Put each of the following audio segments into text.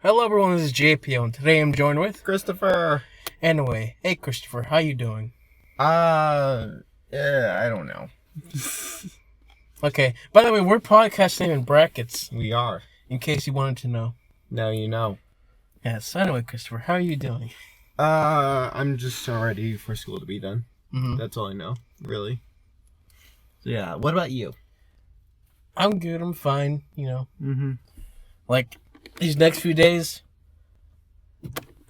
Hello everyone, this is JPO, and today I'm joined with... Christopher. Anyway, hey Christopher, how you doing? I don't know. Okay, by the way, we're podcasting in brackets, We are. in case you wanted to know. Now you know. Yes, so anyway, Christopher, how are you doing? I'm just so ready for school to be done. Mm-hmm. That's all I know, really. So yeah, what about you? I'm good, I'm fine, you know. Mm-hmm. Like, these next few days...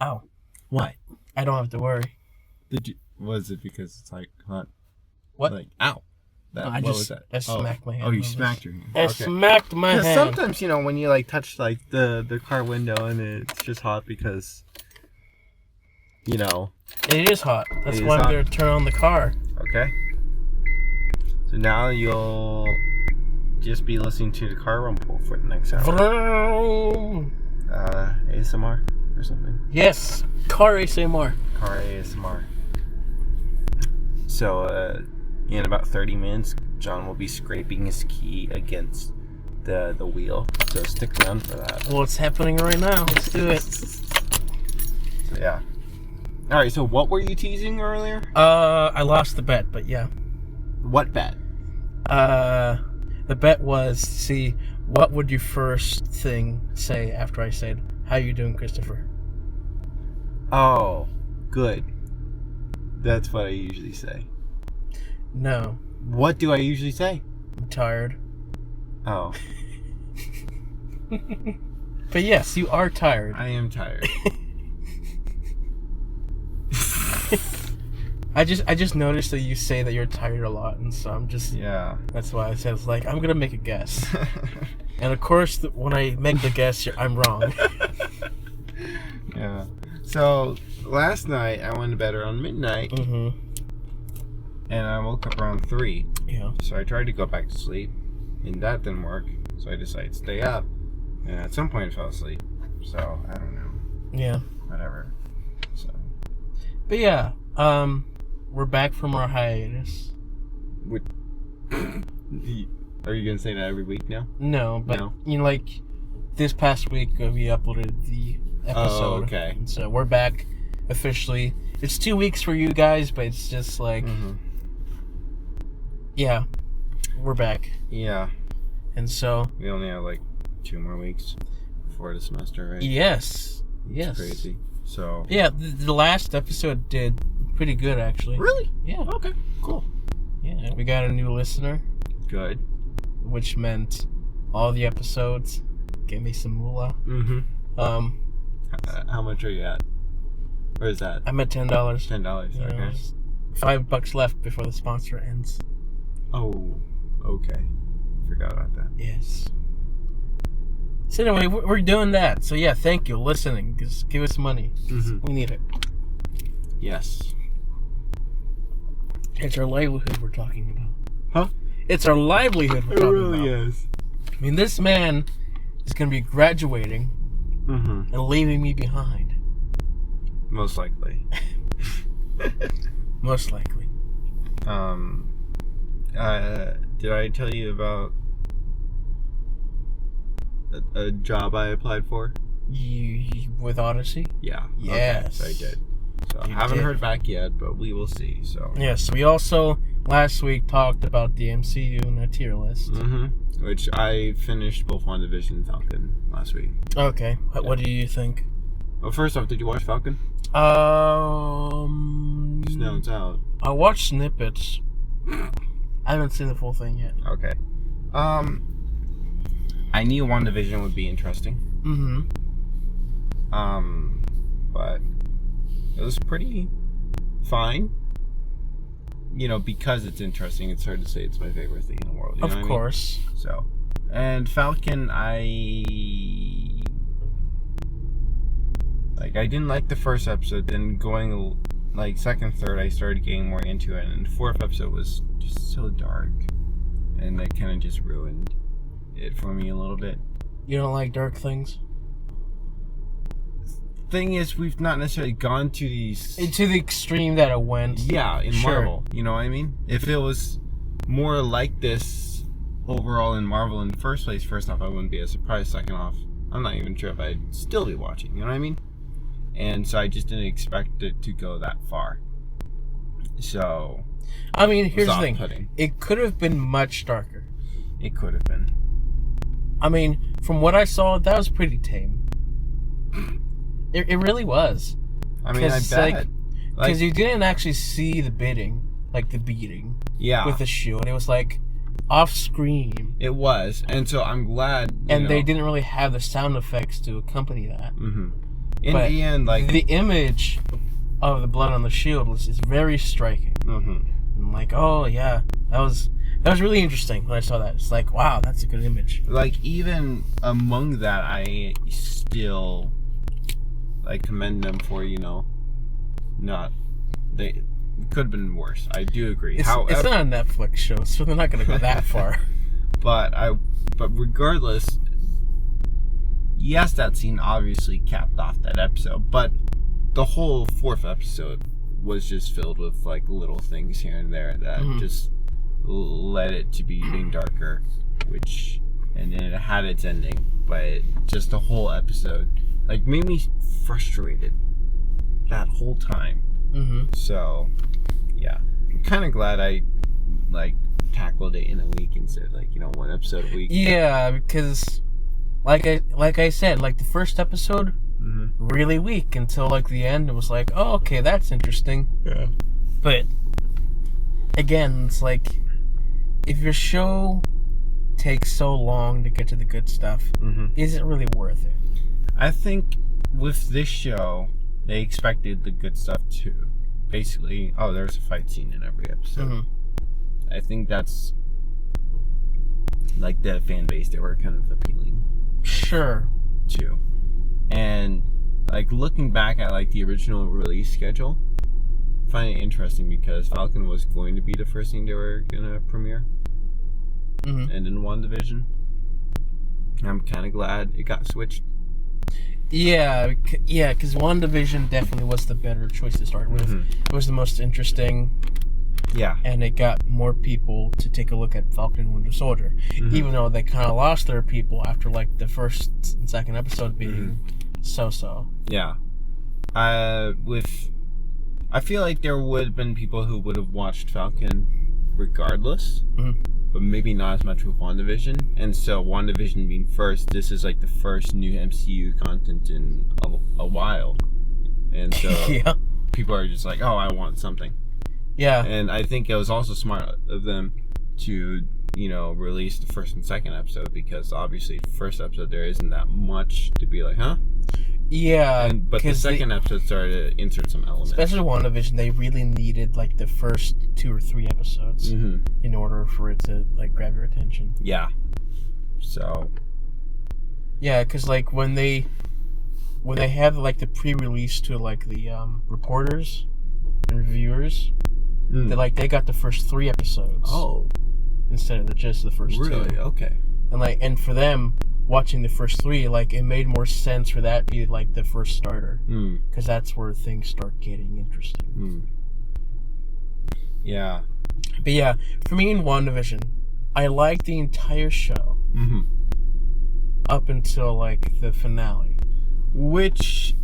Ow. What? I don't have to worry. Was it because it's like hot? What? Like, ow. I smacked my hand. Oh, you on this. smacked your hand. I smacked my hand. Sometimes, when you touch the car window and it's just hot because, It is hot. That's It why is I'm hot. going to turn on the car. Okay. So now you'll just be listening to the car rumble for the next hour. Vroom. ASMR or something. Yes, car ASMR. Car ASMR. So, in about 30 minutes, John will be scraping his key against the wheel. So stick around for that. Well, it's happening right now. Let's do it. So, yeah. Alright, so what were you teasing earlier? I lost the bet, but yeah. What bet? The bet was to see what would you first thing say after I said, "How you doing, Christopher?" Oh, good. That's what I usually say. No, What do I usually say? I'm tired. Oh, But yes, you are tired. I am tired. I just noticed that you say that you're tired a lot, and so I'm just Yeah. that's why I said it's like I'm gonna make a guess. And of course, when I make the guess, I'm wrong. Yeah. So last night I went to bed around midnight, Mm-hmm. and I woke up around 3. Yeah. So I tried to go back to sleep, and that didn't work. So I decided to stay up, and at some point I fell asleep. So I don't know. Yeah. Whatever. So But yeah, we're back from our hiatus. are you gonna say that every week now? No, but No. like this past week we uploaded the episode. Oh, okay. And so we're back officially. It's 2 weeks for you guys, but it's just like, yeah, we're back. Yeah. And so, We only have 2 more weeks before the semester, right? yes. It's crazy. So. Yeah, the last episode did pretty good, actually. Really? Yeah. Okay. Cool. Yeah, we got a new listener, Good. which meant all the episodes gave me some moolah. Mm-hmm. How much are you at? Where is that? I'm at $10. $10. You know, Okay. it's $5 left before the sponsor ends. Oh. Okay. Forgot about that. Yes. So anyway, we're doing that. So yeah, thank you listening. Just give us money. We need it. Yes. It's our livelihood we're talking about. Huh? It's our livelihood we're It talking really about. is. I mean, this man is going to be graduating Mm-hmm. and leaving me behind. Most likely. Most likely. Did I tell you about a job I applied for? You with Odyssey? Yeah. Yes. Okay, I did. So I You haven't did. heard back yet, but we will see. So. Yes, we also last week talked about the MCU in a tier list. Mm-hmm. Which I finished both WandaVision and Falcon last week. Okay, what do you think? Well, first off, did you watch Falcon? Just now it's out. I watched snippets. I haven't seen the full thing yet. Okay. I knew WandaVision would be interesting. Mm-hmm. But it was pretty fine. Because it's interesting, it's hard to say it's my favorite thing in the world. You know Of what I mean? course. So, and Falcon, I didn't like the first episode. Then going second, third, I started getting more into it, and the fourth episode was just so dark, and that kind of just ruined it for me a little bit. You don't like dark things? Thing is, we've not necessarily gone to these To the extreme that it went. Yeah, in Sure. Marvel. You know what I mean? If it was more like this overall in Marvel in the first place, first off, I wouldn't be as surprised. Second off, I'm not even sure if I'd still be watching. You know what I mean? And so I just didn't expect it to go that far. So, I mean, here's the thing. It could have been much darker. It could have been. I mean, from what I saw, that was pretty tame. It really was. I mean, I bet. Because you didn't actually see the beating. With the shoe. And it was like off screen. It was. And so I'm glad. And they didn't really have the sound effects to accompany that. Mm-hmm. In the end, like... The image of the blood on the shield is very striking. Mm-hmm. I'm like, oh, yeah. That was really interesting when I saw that. It's like, wow, that's a good image. Like, even among that, I still, like, commend them for, they could have been worse. I do agree. It's not a Netflix show, so they're not going to go that far. But regardless, yes, that scene obviously capped off that episode, but the whole fourth episode was just filled with, like, little things here and there that just led it to be even darker, and then it had its ending, but just the whole episode, like, made me frustrated that whole time. Mm-hmm. So, yeah, I'm kind of glad I, like, tackled it in a week instead of, like, 1 episode a week. Yeah, because, like I said, like, the first episode, really weak until, like, the end. It was like, oh, okay, that's interesting. Yeah. But, again, it's like, if your show takes so long to get to the good stuff, is it really worth it? I think with this show, they expected the good stuff too. Basically, there's a fight scene in every episode. I think that's, like, the fan base they were kind of appealing. Sure. To. And, like, looking back at, like, the original release schedule, I find it interesting because Falcon was going to be the first thing they were gonna premiere. And then WandaVision. I'm kind of glad it got switched. Yeah, because WandaVision definitely was the better choice to start with. It was the most interesting. Yeah. And it got more people to take a look at Falcon and Winter Soldier. Even though they kind of lost their people after, like, the first and second episode being so-so. Yeah. I feel like there would have been people who would have watched Falcon regardless. But maybe not as much with WandaVision. And so WandaVision being first, this is like the first new MCU content in a while. And so people are just like, oh, I want something. Yeah. And I think it was also smart of them to, release the first and second episode, because obviously the first episode there isn't that much to be like, huh? Yeah. But the second episode started to insert some elements. Especially WandaVision, they really needed, like, the first 2 or 3 episodes in order for it to, like, grab your attention. Yeah. So. Yeah, because, like, when they had, like, the pre-release to, like, the reporters and reviewers, they got the first 3 episodes. Oh. Instead of just the first 2. Really? Okay. And for them, watching the first 3, like, it made more sense for that to be, like, the first starter. Because that's where things start getting interesting. Yeah. But yeah, for me in WandaVision, I liked the entire show. Up until, like, the finale. Which,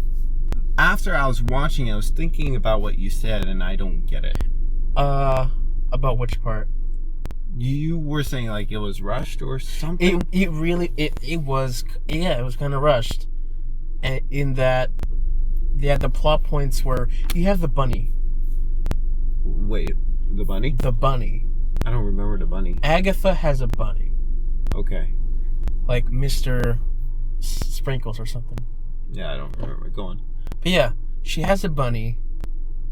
after I was watching it, I was thinking about what you said, and I don't get it. About which part? You were saying, like, it was rushed or something? It was kind of rushed. And in that, they had the plot points where you have the bunny. Wait, the bunny? The bunny. I don't remember the bunny. Agatha has a bunny. Okay. Like Mr. Sprinkles or something. Yeah, I don't remember. Go on. But yeah, she has a bunny,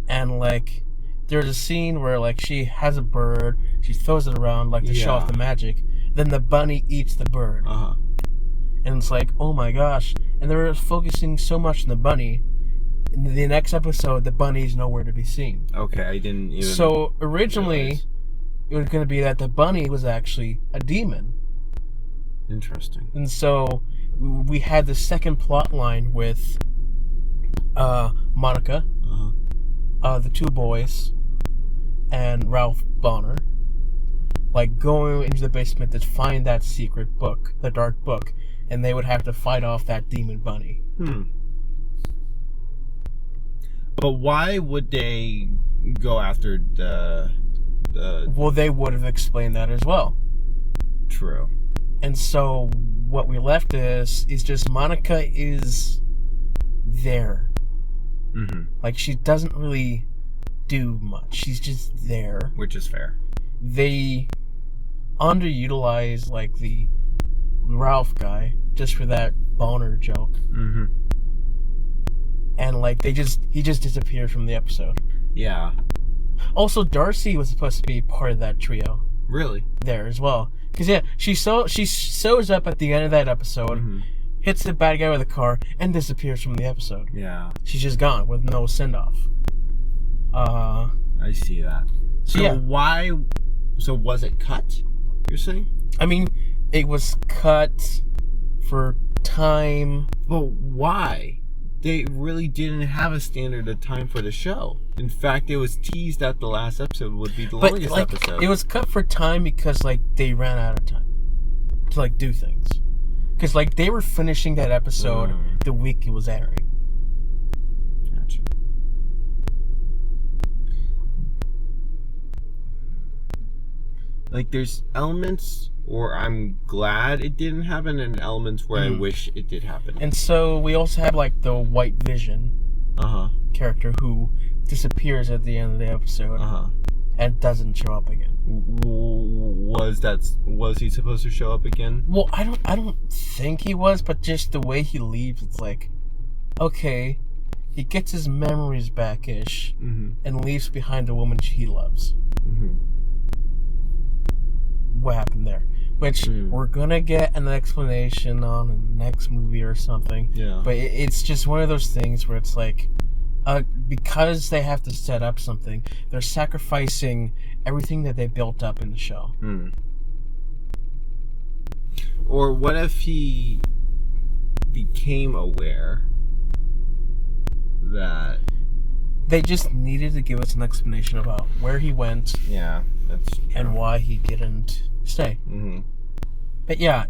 and, like, there's a scene where, like, she has a bird, she throws it around, like, to show off the magic, then the bunny eats the bird. And it's like, oh my gosh. And they were focusing so much on the bunny, in the next episode, the bunny's nowhere to be seen. Okay, I didn't even... So, originally, it was going to be that the bunny was actually a demon. Interesting. And so, we had the second plot line with Monica, the 2 boys, and Ralph Bonner, like, going into the basement to find that secret book, the dark book. and they would have to fight off that demon bunny. But why would they go after the... Well, they would have explained that as well. True. And so what we left is just Monica is there. Like, she doesn't really do much. She's just there. Which is fair. They underutilize, like, the Ralph guy just for that boner joke. And, like, he just disappeared from the episode. Yeah. Also, Darcy was supposed to be part of that trio. Really? There as well. Because, yeah, she shows up at the end of that episode, hits the bad guy with a car, and disappears from the episode. Yeah. She's just gone with no send-off. I see that. So yeah. why... So was it cut, you're saying? I mean, it was cut for time. But why? They really didn't have a standard of time for the show. In fact, it was teased that the last episode would be the longest episode. It was cut for time because, like, they ran out of time to, like, do things. Because, like, they were finishing that episode the week it was airing. Gotcha. Like, there's elements where I'm glad it didn't happen and elements where I wish it did happen. And so we also have, like, the White Vision character who disappears at the end of the episode and doesn't show up again. Was he supposed to show up again? Well, I don't think he was, but just the way he leaves, it's like, okay, he gets his memories back-ish and leaves behind a woman he loves. What happened there? Which we're gonna get an explanation on in the next movie or something. Yeah. But it's just one of those things where it's like, because they have to set up something, they're sacrificing everything that they built up in the show. Or what if he became aware that they just needed to give us an explanation about where he went. Yeah, that's true. And why he didn't stay. But yeah,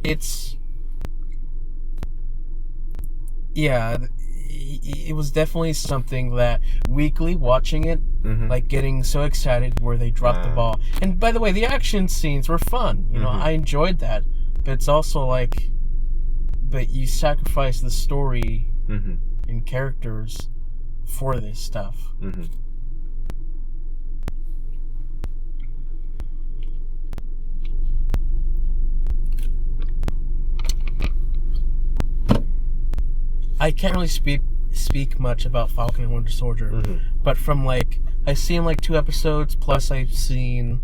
it was definitely something that weekly watching it, like getting so excited where they dropped the ball. And by the way, the action scenes were fun. You know, I enjoyed that. But it's also like, but you sacrifice the story and characters for this stuff. I can't really speak much about Falcon and Winter Soldier, but from like, I've seen like 2 episodes, plus I've seen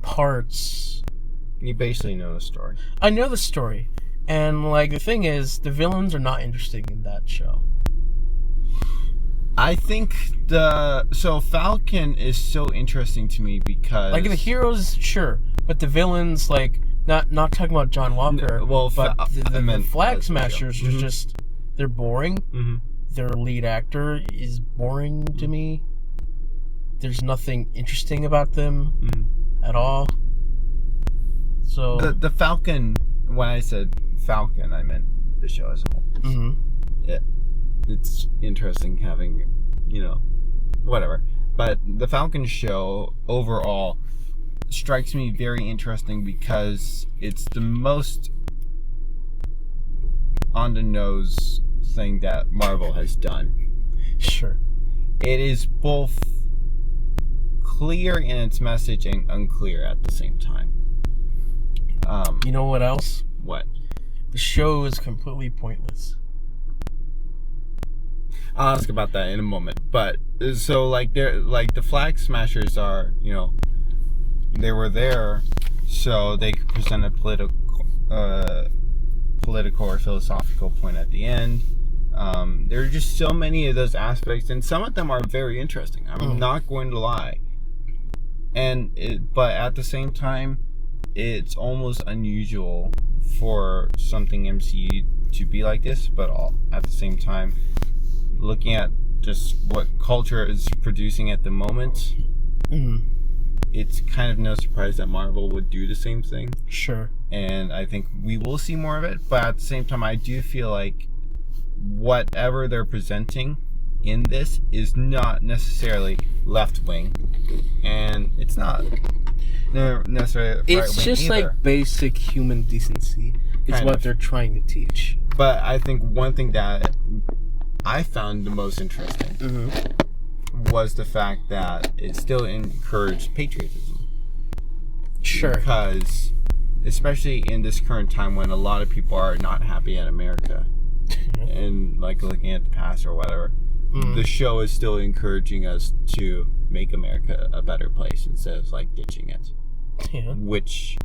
parts. You basically know the story. I know the story, and like the thing is, the villains are not interesting in that show. I think so Falcon is so interesting to me because like the heroes, sure, but the villains, like not talking about John Walker, but the Flag Smashers are just. They're boring. Their lead actor is boring to me. There's nothing interesting about them at all. So the Falcon. When I said Falcon, I meant the show as a whole. It's interesting having, whatever. But the Falcon show overall strikes me very interesting because it's the most on the nose thing that Marvel has done. Sure. It is both clear in its message and unclear at the same time. You know what else? What? The show is completely pointless. I'll ask about that in a moment. But so the Flag Smashers are, they were there so they could present a political or philosophical point at the end. There are just so many of those aspects, and some of them are very interesting. I'm not going to lie. But at the same time, it's almost unusual for something MCU to be like this. But at the same time, looking at just what culture is producing at the moment, it's kind of no surprise that Marvel would do the same thing. Sure. and I think we will see more of it. But at the same time, I do feel like whatever they're presenting in this is not necessarily left-wing, and it's not necessarily right-wing It's just either. like basic human decency. It's Kind what of. they're trying to teach. But I think one thing that I found the most interesting was the fact that it still encouraged patriotism. Sure. Because, especially in this current time when a lot of people are not happy in America and like looking at the past or whatever, the show is still encouraging us to make America a better place instead of like ditching it. Yeah. Which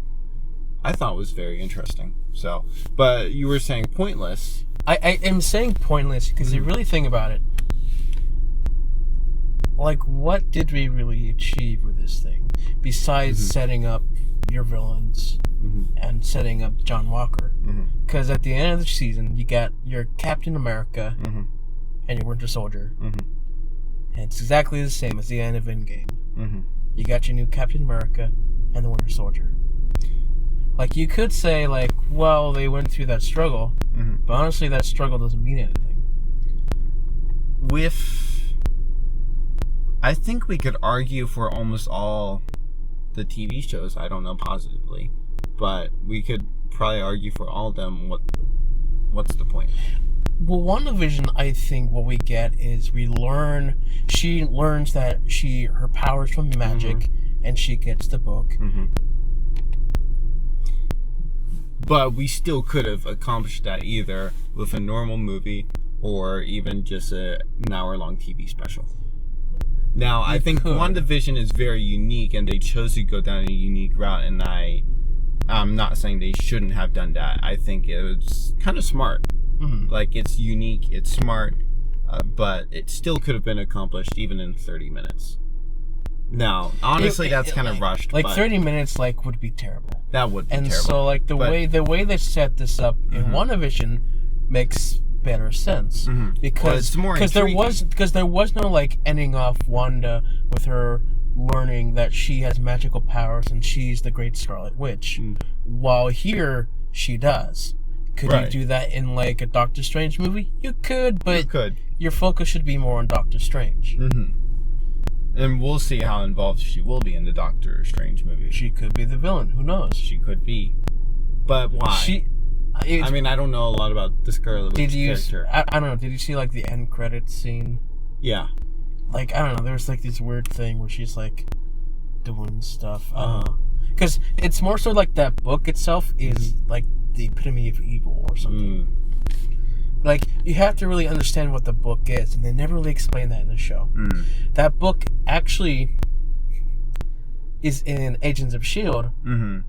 I thought was very interesting. So, but you were saying pointless. I am saying pointless because you really think about it. Like, what did we really achieve with this thing besides setting up your villains and setting up John Walker? Because at the end of the season, you got your Captain America and your Winter Soldier, and it's exactly the same as the end of Endgame. You got your new Captain America and the Winter Soldier. Like, you could say, like, well, they went through that struggle, but honestly, that struggle doesn't mean anything. I think we could argue for almost all the TV shows. I don't know positively, but we could probably argue for all of them. What's the point? Well, WandaVision, I think what we get is she learns that her powers from magic, and she gets the book. But we still could have accomplished that either with a normal movie or even just an hour-long TV special. Now, I think WandaVision is very unique, and they chose to go down a unique route, and I'm not saying they shouldn't have done that. I think it was kind of smart. Like, it's unique, it's smart, but it still could have been accomplished even in 30 minutes. Now, honestly, that's kind of rushed. Like, 30 minutes, like, would be terrible. That would be terrible. And so, like, the way they set this up in WandaVision makes better sense because there was no like ending off Wanda with her learning that she has magical powers and she's the Great Scarlet Witch, while here she does. Could you do that in like a Doctor Strange movie? You could, but your focus should be more on Doctor Strange. And we'll see how involved she will be in the Doctor Strange movie. She could be the villain. Who knows? She could be, but why? I mean, I don't know a lot about the Scarlet Witch character. I don't know. Did you see like the end credits scene? Yeah. Like, I don't know. There's like this weird thing where she's like doing stuff. Because it's more so like that book itself is like the epitome of evil or something. Like, you have to really understand what the book is, and they never really explain that in the show. That book actually is in Agents of S.H.I.E.L.D.,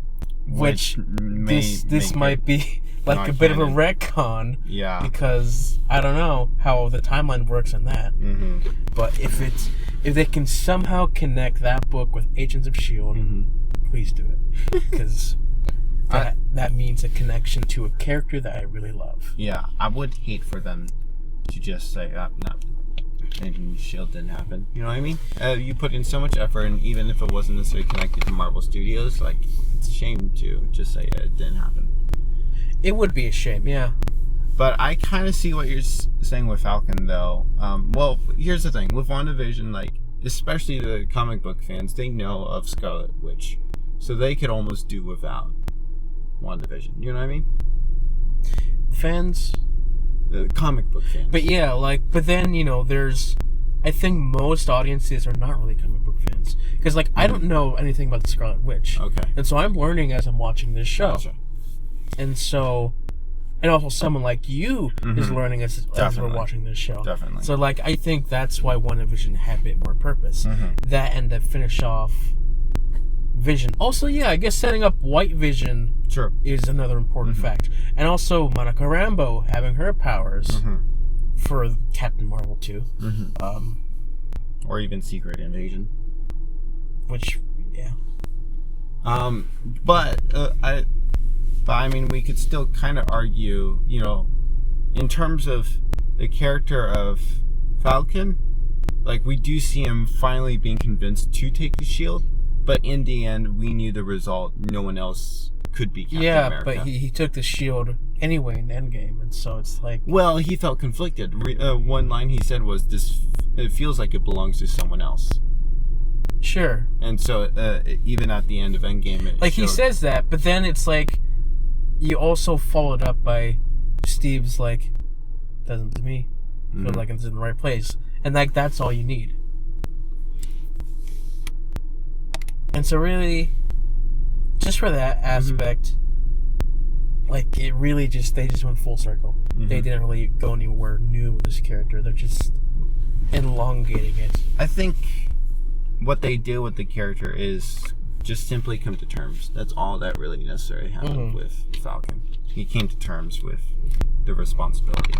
which this might be like a bit of a retcon. Yeah. Because I don't know how the timeline works on that. But if they can somehow connect that book with Agents of S.H.I.E.L.D., please do it. Because that means a connection to a character that I really love. Yeah, I would hate for them to just say, no, Agents of S.H.I.E.L.D. didn't happen. You know what I mean? You put in so much effort, and even if it wasn't necessarily connected to Marvel Studios, like, it's a shame to just say it didn't happen. It would be a shame, yeah. But I kind of see what you're saying with Falcon, though. Well, here's the thing. With WandaVision, like, especially the comic book fans, they know of Scarlet Witch. So they could almost do without WandaVision. You know what I mean? Fans? The comic book fans. But yeah, like, but then, you know, I think most audiences are not really comic book fans. Because, like, I don't know anything about the Scarlet Witch. Okay. And so I'm learning as I'm watching this show. Gotcha. And so, and also someone like you is learning as we're watching this show. Definitely. So, like, I think that's why WandaVision had a bit more purpose. That and to finish off Vision. Also, yeah, I guess setting up White Vision is another important fact. And also Monica Rambeau having her powers for Captain Marvel 2. Or even Secret Invasion. Which, yeah. But I mean, we could still kind of argue, you know, in terms of the character of Falcon, like, we do see him finally being convinced to take the shield, but in the end, we knew the result. No one else could be Captain America. Yeah, but he took the shield anyway in Endgame, and so it's like... Well, he felt conflicted. One line he said was, it feels like it belongs to someone else. Sure. And so, even at the end of Endgame... he says that, but then it's like, you also followed up by Steve's like, doesn't to me feel like it's in the right place. And like, that's all you need. And so really, just for that aspect, like, it really they just went full circle. They didn't really go anywhere new with this character. They're just elongating it. I think what they did with the character is just simply come to terms. That's all that really necessarily happened with Falcon. He came to terms with the responsibility.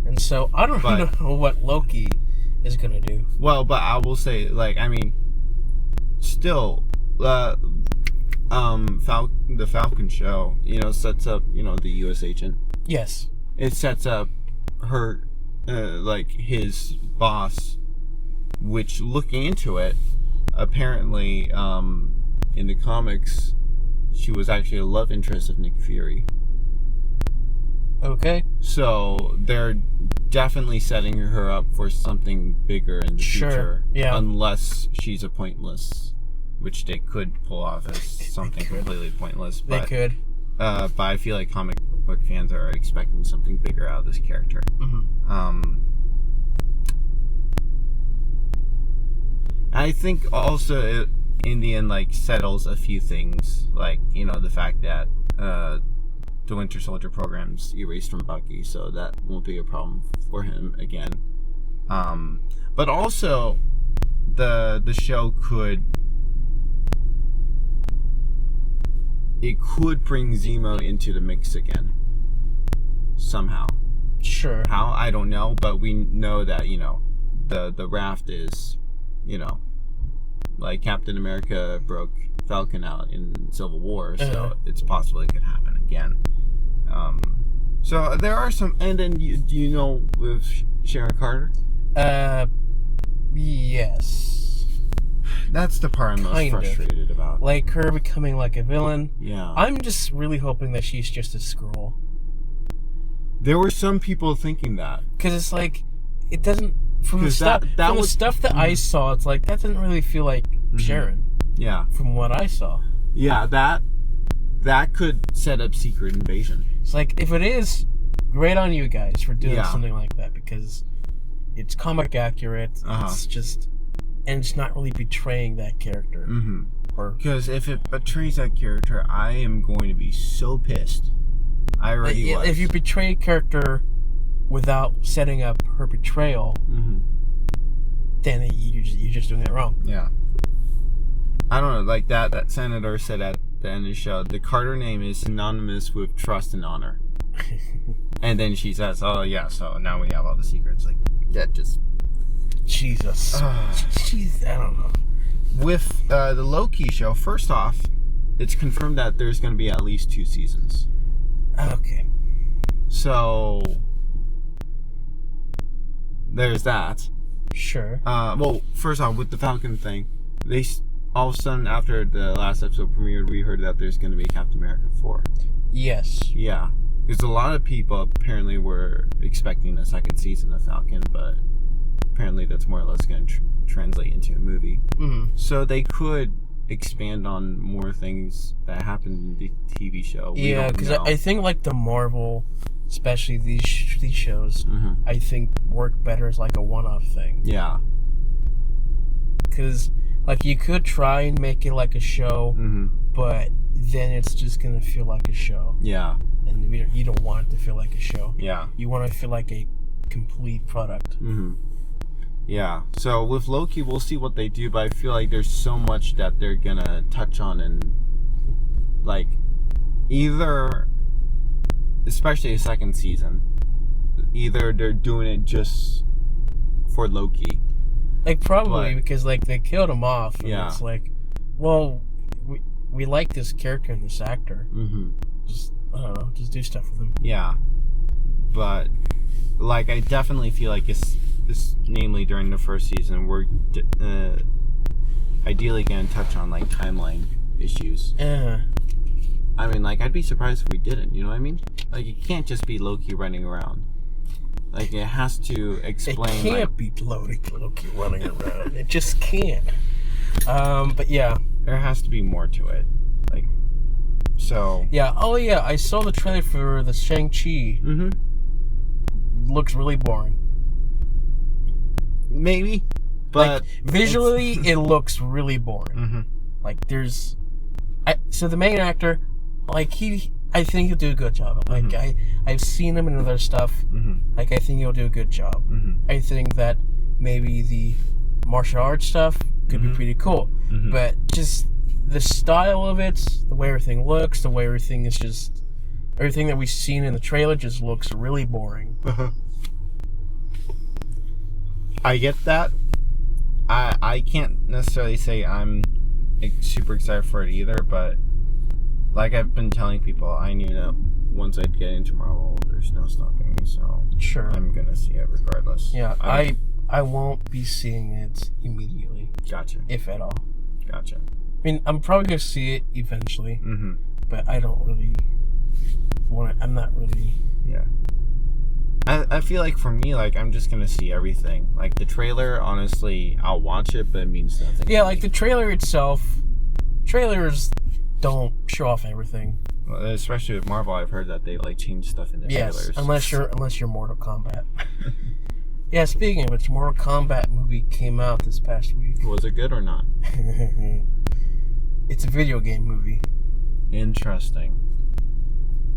And so, I don't know what Loki is going to do. Well, but I will say, like, I mean, still, the Falcon show, sets up, the U.S. agent. Yes. It sets up her, his boss, which, looking into it, apparently, in the comics, she was actually a love interest of Nick Fury. Okay. So they're definitely setting her up for something bigger in the future. Yeah. Unless she's a pointless, which they could pull off as something completely pointless. But, they could. But I feel like comic book fans are expecting something bigger out of this character. I think also it, in the end, like, settles a few things, like, the fact that the Winter Soldier program's erased from Bucky, so that won't be a problem for him again. But also, the show could bring Zemo into the mix again somehow. Sure. How? I don't know, but we know that the raft is, like Captain America broke Falcon out in Civil War, so it's possible it could happen again. So there are some, and then do you know with Sharon Carter? Yes. That's the part I'm most frustrated about. Like her becoming like a villain. Yeah. I'm just really hoping that she's just a Skrull. There were some people thinking that. Because it's like, it doesn't, from the stuff that I saw, it's like, that doesn't really feel like Sharon. Yeah. From what I saw. Yeah, that could set up Secret Invasion. It's like, if it is, great on you guys for doing something like that, because it's comic accurate. It's just, and it's not really betraying that character. Because if it betrays that character, I am going to be so pissed. I already was. If you betray a character without setting up her betrayal, then you're just doing it wrong. Yeah. I don't know, like that senator said at the end of the show, the Carter name is synonymous with trust and honor. And then she says, oh yeah, so now we have all the secrets. Like, that just... Jesus. Jeez, I don't know. With the Loki show, first off, it's confirmed that there's going to be at least 2 seasons. Okay. So, there's that. Sure. Well, first off, with the Falcon thing, they all of a sudden, after the last episode premiered, we heard that there's going to be Captain America 4. Yes. Yeah. Because a lot of people apparently were expecting a second season of Falcon, but apparently that's more or less going to translate into a movie. So they could expand on more things that happened in the TV show. Yeah, because I think like the Marvel, especially these shows, I think work better as like a one-off thing. Yeah. Because like you could try and make it like a show, but then it's just gonna feel like a show. Yeah. And you don't want it to feel like a show. Yeah. You want it to feel like a complete product. Yeah, so with Loki, we'll see what they do, but I feel like there's so much that they're gonna touch on, and like either, especially a second season, either they're doing it just for Loki, like probably because like they killed him off, and it's like, well, we like this character and this actor, just I don't know, just do stuff with him. Yeah, but like I definitely feel like it's namely during the first season, we're ideally going to touch on like timeline issues. I mean, like, I'd be surprised if we didn't, you know what I mean? Like, it can't just be Loki running around. Like, it has to explain... It can't be Loki running around. It just can't. But yeah. There has to be more to it. Like, so... Yeah, oh yeah, I saw the trailer for the Shang-Chi. Mm-hmm. Looks really boring. Maybe, but... Like, visually, it looks really boring. Mm-hmm. Like, so the main actor, like, I think he'll do a good job. Like, mm-hmm. I've seen him in other stuff. Mm-hmm. Like, I think he'll do a good job. Mm-hmm. I think that maybe the martial arts stuff could mm-hmm. be pretty cool. Mm-hmm. But just the style of it, the way everything looks, the way everything is just... Everything that we've seen in the trailer just looks really boring. Uh-huh. I get that. I can't necessarily say I'm super excited for it either, but like I've been telling people, I knew that once I'd get into Marvel, there's no stopping me, so sure, I'm gonna see it regardless. Yeah, I won't be seeing it immediately. Gotcha. If at all. Gotcha. I mean, I'm probably gonna see it eventually, mm-hmm. but I don't really want to. I'm not really. Yeah. I feel like for me, like, I'm just gonna see everything. Like, the trailer, honestly, I'll watch it, but it means nothing. Yeah, like, the trailer itself, trailers don't show off everything. Well, especially with Marvel, I've heard that they, like, change stuff in the trailers. Unless you're Mortal Kombat. Yeah, speaking of which, Mortal Kombat movie came out this past week. Was it good or not? It's a video game movie. Interesting.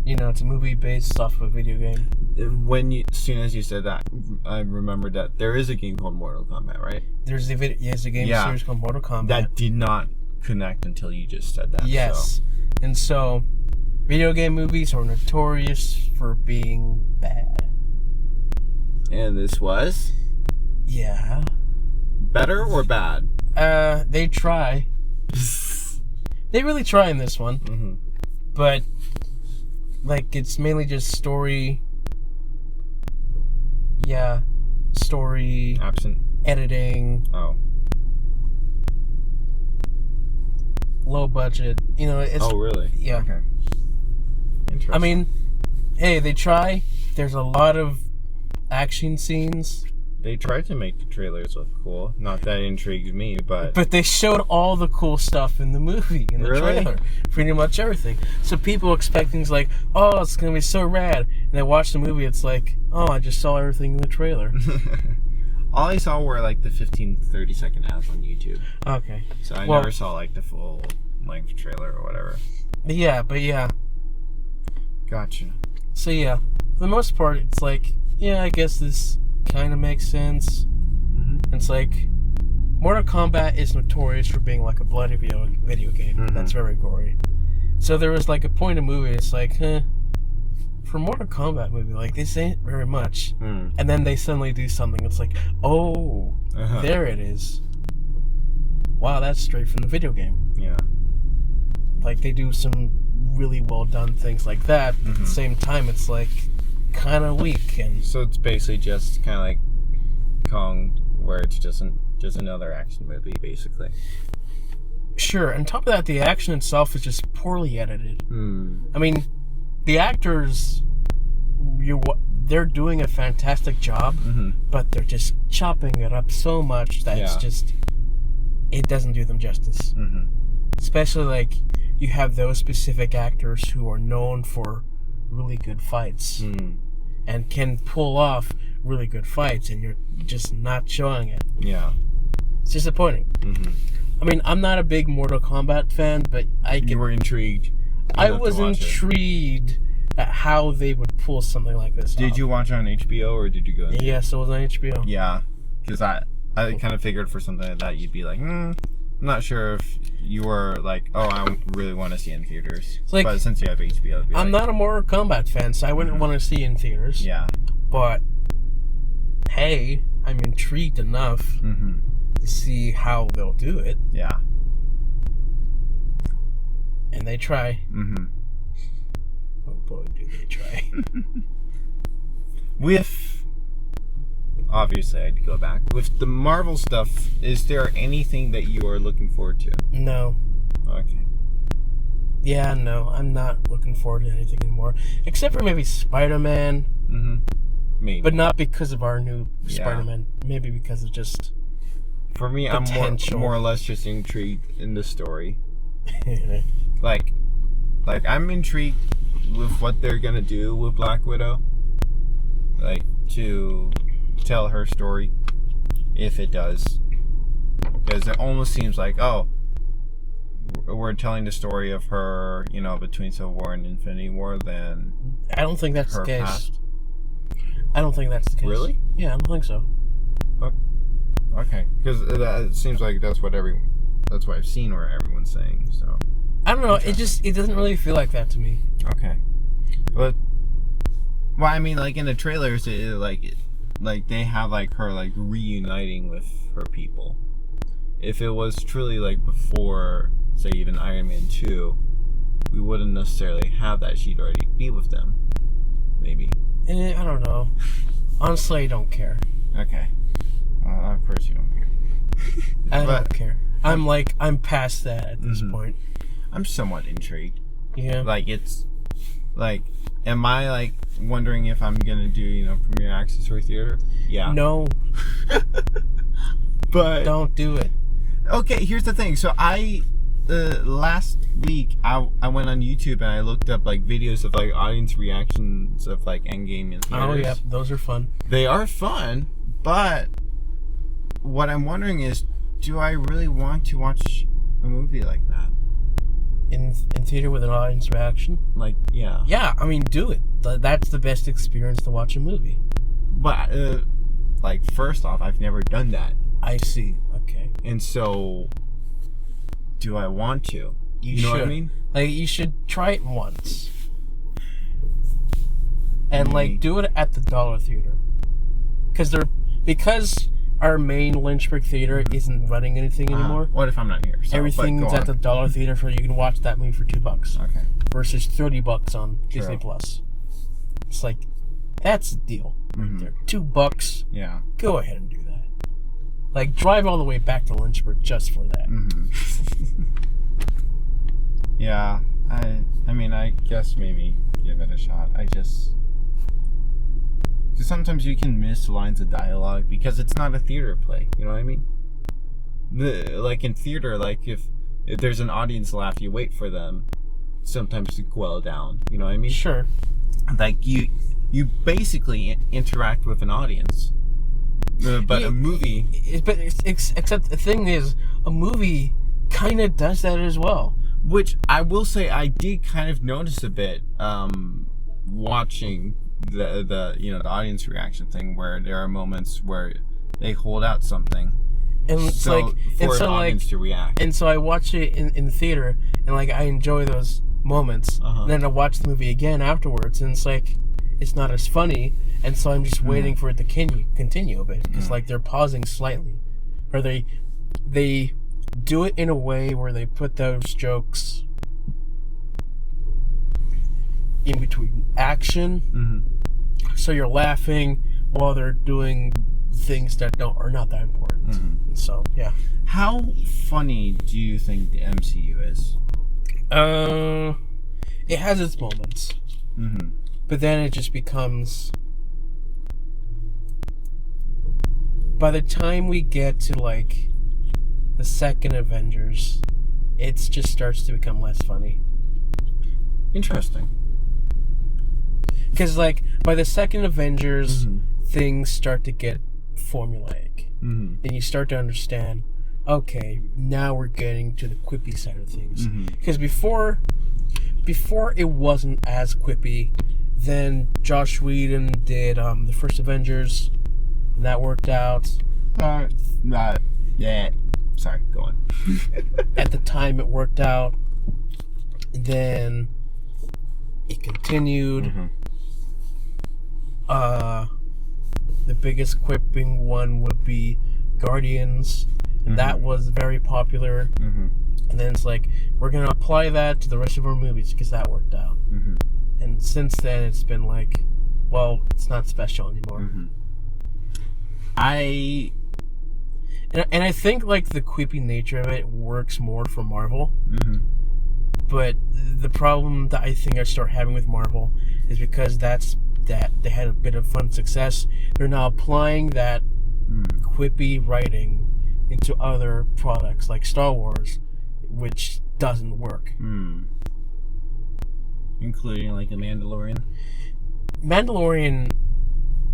You know, it's a movie based off of a video game. As soon as you said that, I remembered that there is a game called Mortal Kombat, right? There's a game series called Mortal Kombat. That did not connect until you just said that. Yes. So. And so, video game movies are notorious for being bad. And this was? Yeah. Better or bad? They try. They really try in this one. Mm-hmm. But... like, it's mainly just story. Yeah. Story. Absent. Editing. Oh. Low budget. You know, it's... Oh, really? Yeah. Okay. Interesting. I mean, hey, they try. There's a lot of action scenes. They tried to make the trailers look cool. Not that it intrigues me, but... But they showed all the cool stuff in the movie, in the trailer. Pretty much everything. So people expect things like, oh, it's going to be so rad. And they watch the movie, it's like, oh, I just saw everything in the trailer. All I saw were, like, the 15, 30-second ads on YouTube. Okay. So I never saw, like, the full-length trailer or whatever. But yeah. Gotcha. So, yeah. For the most part, it's like, yeah, I guess this... kind of makes sense. Mm-hmm. It's like Mortal Kombat is notorious for being like a bloody video game. Mm-hmm. That's very gory. So there was like a point in the movie, it's like, for Mortal Kombat movie, like, this ain't very much. And then they suddenly do something, it's like, oh, there it is. Wow, that's straight from the video game. Yeah. Like, they do some really well done things like that, but at the same time, it's like, kind of weak. And so it's basically just kind of like Kong, where it's just another action movie, basically. Sure. On top of that, the action itself is just poorly edited. I mean, the actors, they're doing a fantastic job, but they're just chopping it up so much that it's just, it doesn't do them justice. Especially like you have those specific actors who are known for really good fights and can pull off really good fights, and you're just not showing it. Yeah. It's disappointing. I mean, I'm not a big Mortal Kombat fan, but you were intrigued. I was intrigued at how they would pull something like this Did off. you watch it on HBO, or did you go? Yes, it was on HBO. Yeah, because I kind of figured for something like that, you'd be like, I'm not sure if you were like, oh, I really want to see it in theaters. Like, but since you have HBO, I'm not a Mortal Kombat fan, so I wouldn't want to see it in theaters. Yeah. But, hey, I'm intrigued enough to see how they'll do it. Yeah. And they try. Oh boy, do they try. Obviously, I'd go back. With the Marvel stuff, is there anything that you are looking forward to? No. Okay. Yeah, no, I'm not looking forward to anything anymore. Except for maybe Spider-Man. Mm-hmm. Maybe. But not because of our new Spider-Man. Maybe because of just... For me, potential. I'm more or less just intrigued in the story. Like, I'm intrigued with what they're going to do with Black Widow. Like, to tell her story. If it does. Because it almost seems like, oh... we're telling the story of her, between Civil War and Infinity War, then I don't think that's the case. Past. I don't think that's the case. Really? Yeah, I don't think so. Okay, because it seems like that's what I've seen where everyone's saying. So I don't know. It doesn't really feel like that to me. Okay, well, I mean, like in the trailers, like they have like her like reuniting with her people. If it was truly like before, say even Iron Man 2, we wouldn't necessarily have that. She'd already be with them. Maybe. I don't know. Honestly, I don't care. Okay. Of course you don't care. I don't care. I'm past that at this point. I'm somewhat intrigued. Yeah. Like, it's... Like, am I, like, wondering if I'm gonna do, premiere access or theater? Yeah. No. But... Don't do it. Okay, here's the thing. So, last week, I went on YouTube and I looked up, like, videos of, like, audience reactions of, like, Endgame in theaters. Oh, yeah. Those are fun. They are fun, but what I'm wondering is, do I really want to watch a movie like that? In theater with an audience reaction? Like, yeah. Yeah, I mean, do it. That's the best experience to watch a movie. But, like, first off, I've never done that. I see. Okay. And so, do I want to? You know what I mean? Like, you should try it once. And, like, do it at the Dollar Theater. Because our main Lynchburg theater isn't running anything anymore. What if I'm not here? So, everything's at the Dollar Theater you can watch that movie for $2. Okay. Versus $30 on Disney Plus. It's like, that's a deal right there. $2. Yeah. Go ahead and do that. Like, drive all the way back to Lynchburg just for that. Yeah. I mean, I guess maybe give it a shot. Because sometimes you can miss lines of dialogue because it's not a theater play. You know what I mean? Like in theater, like if there's an audience laugh, you wait for them sometimes to quell down. You know what I mean? Sure. Like you basically interact with an audience. But a movie... except the thing is, a movie kind of does that as well. Which I will say I did kind of notice a bit watching the audience reaction thing, where there are moments where they hold out something and it's for an audience to react. And so I watch it in the theater, and like I enjoy those moments. And then I watch the movie again afterwards, and it's like it's not as funny, and so I'm just waiting for it to continue a bit, because like they're pausing slightly, or they do it in a way where they put those jokes in between action, so you're laughing while they're doing things that are not that important. And so yeah. How funny do you think the MCU is? It has its moments, but then it just becomes, by the time we get to like the second Avengers, it just starts to become less funny. Interesting. Because like by the second Avengers, things start to get formulaic, and you start to understand, okay, now we're getting to the quippy side of things. Because before it wasn't as quippy. Then Josh Whedon did the first Avengers, and that worked out. Yeah. Sorry, go on. At the time, it worked out. Then it continued. The biggest quipping one would be Guardians, and that was very popular. And then it's like, we're going to apply that to the rest of our movies because that worked out. And since then, it's been like, well, it's not special anymore. And I think like the quippy nature of it works more for Marvel, But the problem that I think I start having with Marvel is because that they had a bit of fun success. They're now applying that quippy writing into other products like Star Wars, which doesn't work. Including like The Mandalorian. Mandalorian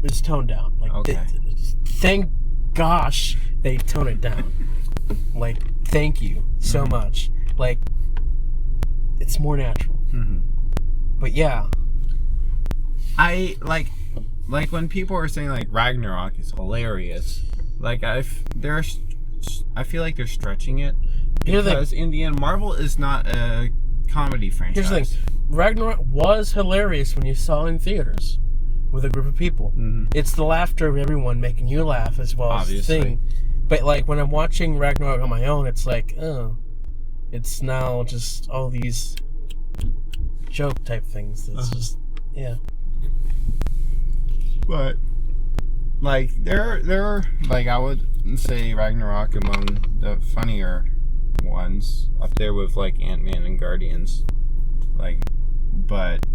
is toned down. Like, okay. Thank gosh they tone it down. Like, thank you so much. Like, it's more natural. But yeah, I like when people are saying like Ragnarok is hilarious. Like I feel like they're stretching it because in the end, Marvel is not a comedy franchise. Here's the thing: Ragnarok was hilarious when you saw it in theaters with a group of people. It's the laughter of everyone making you laugh as well as the thing. But like when I'm watching Ragnarok on my own, it's like, oh, it's now just all these joke type things. It's just, yeah. But like there are like I would say Ragnarok among the funnier ones, up there with like Ant-Man and Guardians. Like, but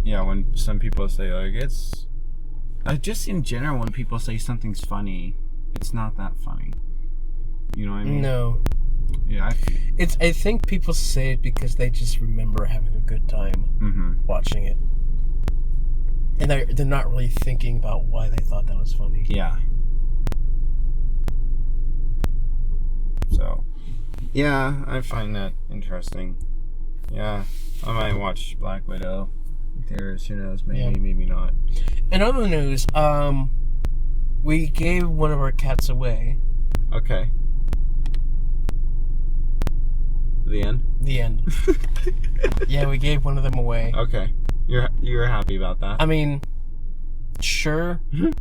yeah, when some people say like it's just in general when people say something's funny, it's not that funny. You know what I mean? No. Yeah, I think people say it because they just remember having a good time watching it. And they're not really thinking about why they thought that was funny. Yeah. So, yeah, I find that interesting. Yeah, I might watch Black Widow. There's, who knows, maybe not. In other news, we gave one of our cats away. Okay. The end? The end. Yeah, we gave one of them away. Okay. You're happy about that? I mean, sure. A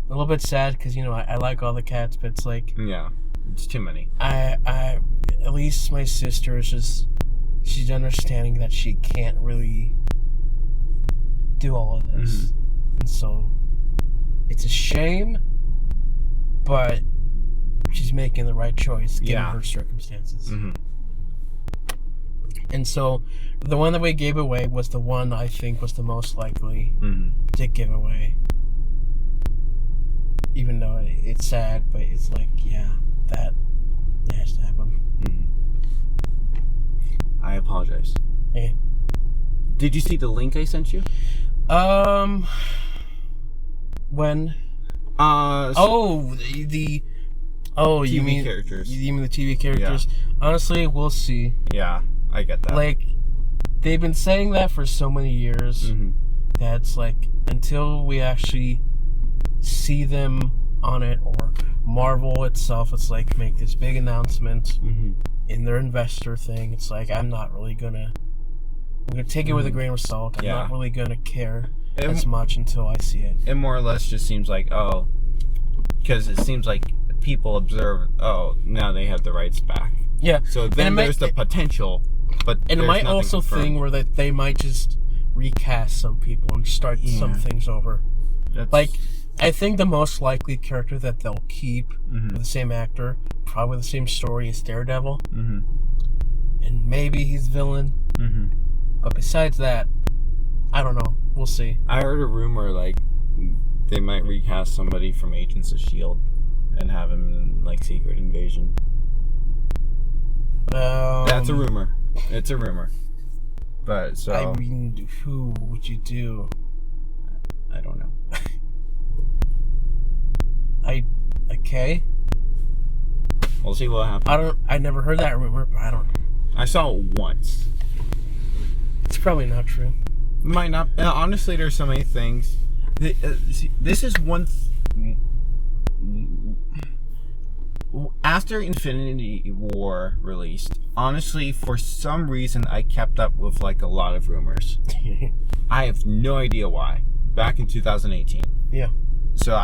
little bit sad because, you know, I like all the cats, but it's like... Yeah, it's too many. At least my sister is just... She's understanding that she can't really do all of this. And so, it's a shame, but she's making the right choice given her circumstances. And so, the one that we gave away was the one I think was the most likely to give away. Even though it's sad, but it's like, yeah, that has to happen. I apologize. Yeah. Did you see the link I sent you? When? You mean characters? You mean the TV characters? Yeah. Honestly, we'll see. Yeah, I get that. Like, they've been saying that for so many years. That's like until we actually see them on it, or Marvel itself, it's like make this big announcement in their investor thing. It's like I'm gonna take it with a grain of salt. I'm not really gonna care as much until I see it. It more or less just seems like, because it seems like people observe, now they have the rights back. Yeah. So then there's the potential, but and it might also think where that they might just recast some people and start some things over. Like, I think the most likely character that they'll keep with the same actor, probably the same story, is Daredevil. And maybe he's villain. But besides that, I don't know. We'll see. I heard a rumor like they might recast somebody from Agents of S.H.I.E.L.D. and have him in like Secret Invasion. That's a rumor. It's a rumor. But so I mean, who would you do? I don't know. Okay. We'll see what happens. I never heard that rumor, but I don't know. I saw it once. It's probably not true. Might not. Honestly, there's so many things. This is one. After Infinity War released, honestly, for some reason, I kept up with like a lot of rumors. I have no idea why. Back in 2018. Yeah. So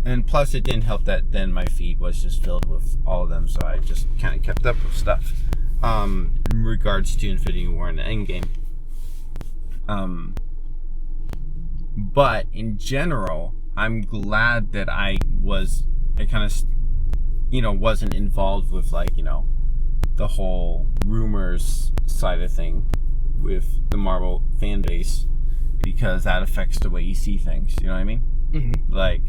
and plus it didn't help that then my feed was just filled with all of them, so I just kind of kept up with stuff in regards to Infinity War and Endgame. But in general, I'm glad that I kind of, wasn't involved with the whole rumors side of thing with the Marvel fan base, because that affects the way you see things. You know what I mean? Mm-hmm. Like,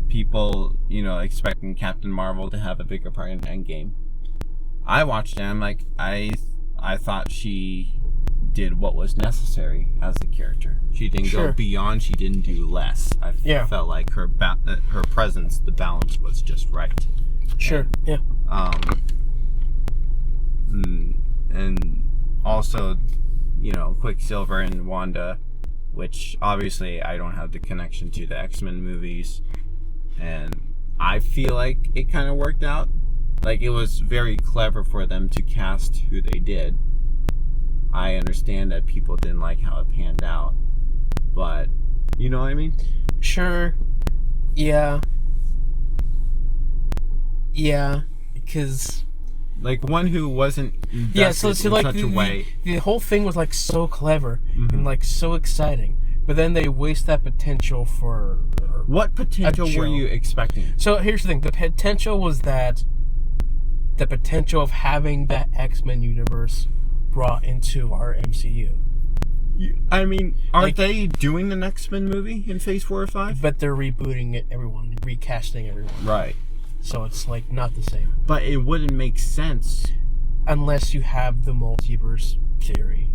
people, expecting Captain Marvel to have a bigger part in Endgame. I watched it, and I'm like, I thought she did what was necessary as a character. She didn't go beyond. She didn't do less. I felt like her presence, the balance was just right. Sure. And also, Quicksilver and Wanda, which obviously I don't have the connection to the X-Men movies, and I feel like it kind of worked out. Like, it was very clever for them to cast who they did. I understand that people didn't like how it panned out, but you know what I mean? Sure. Yeah, because... Like, one who wasn't invested in such a way. The whole thing was, like, so clever and, like, so exciting. But then they waste that potential for... What potential were you expecting? So, here's the thing. The potential was that... The potential of having that X-Men universe brought into our MCU. I mean, aren't they doing the X-Men movie in Phase 4 or 5? But they're rebooting it, everyone. Recasting everyone. Right. So it's, like, not the same. But it wouldn't make sense. Unless you have the multiverse theory.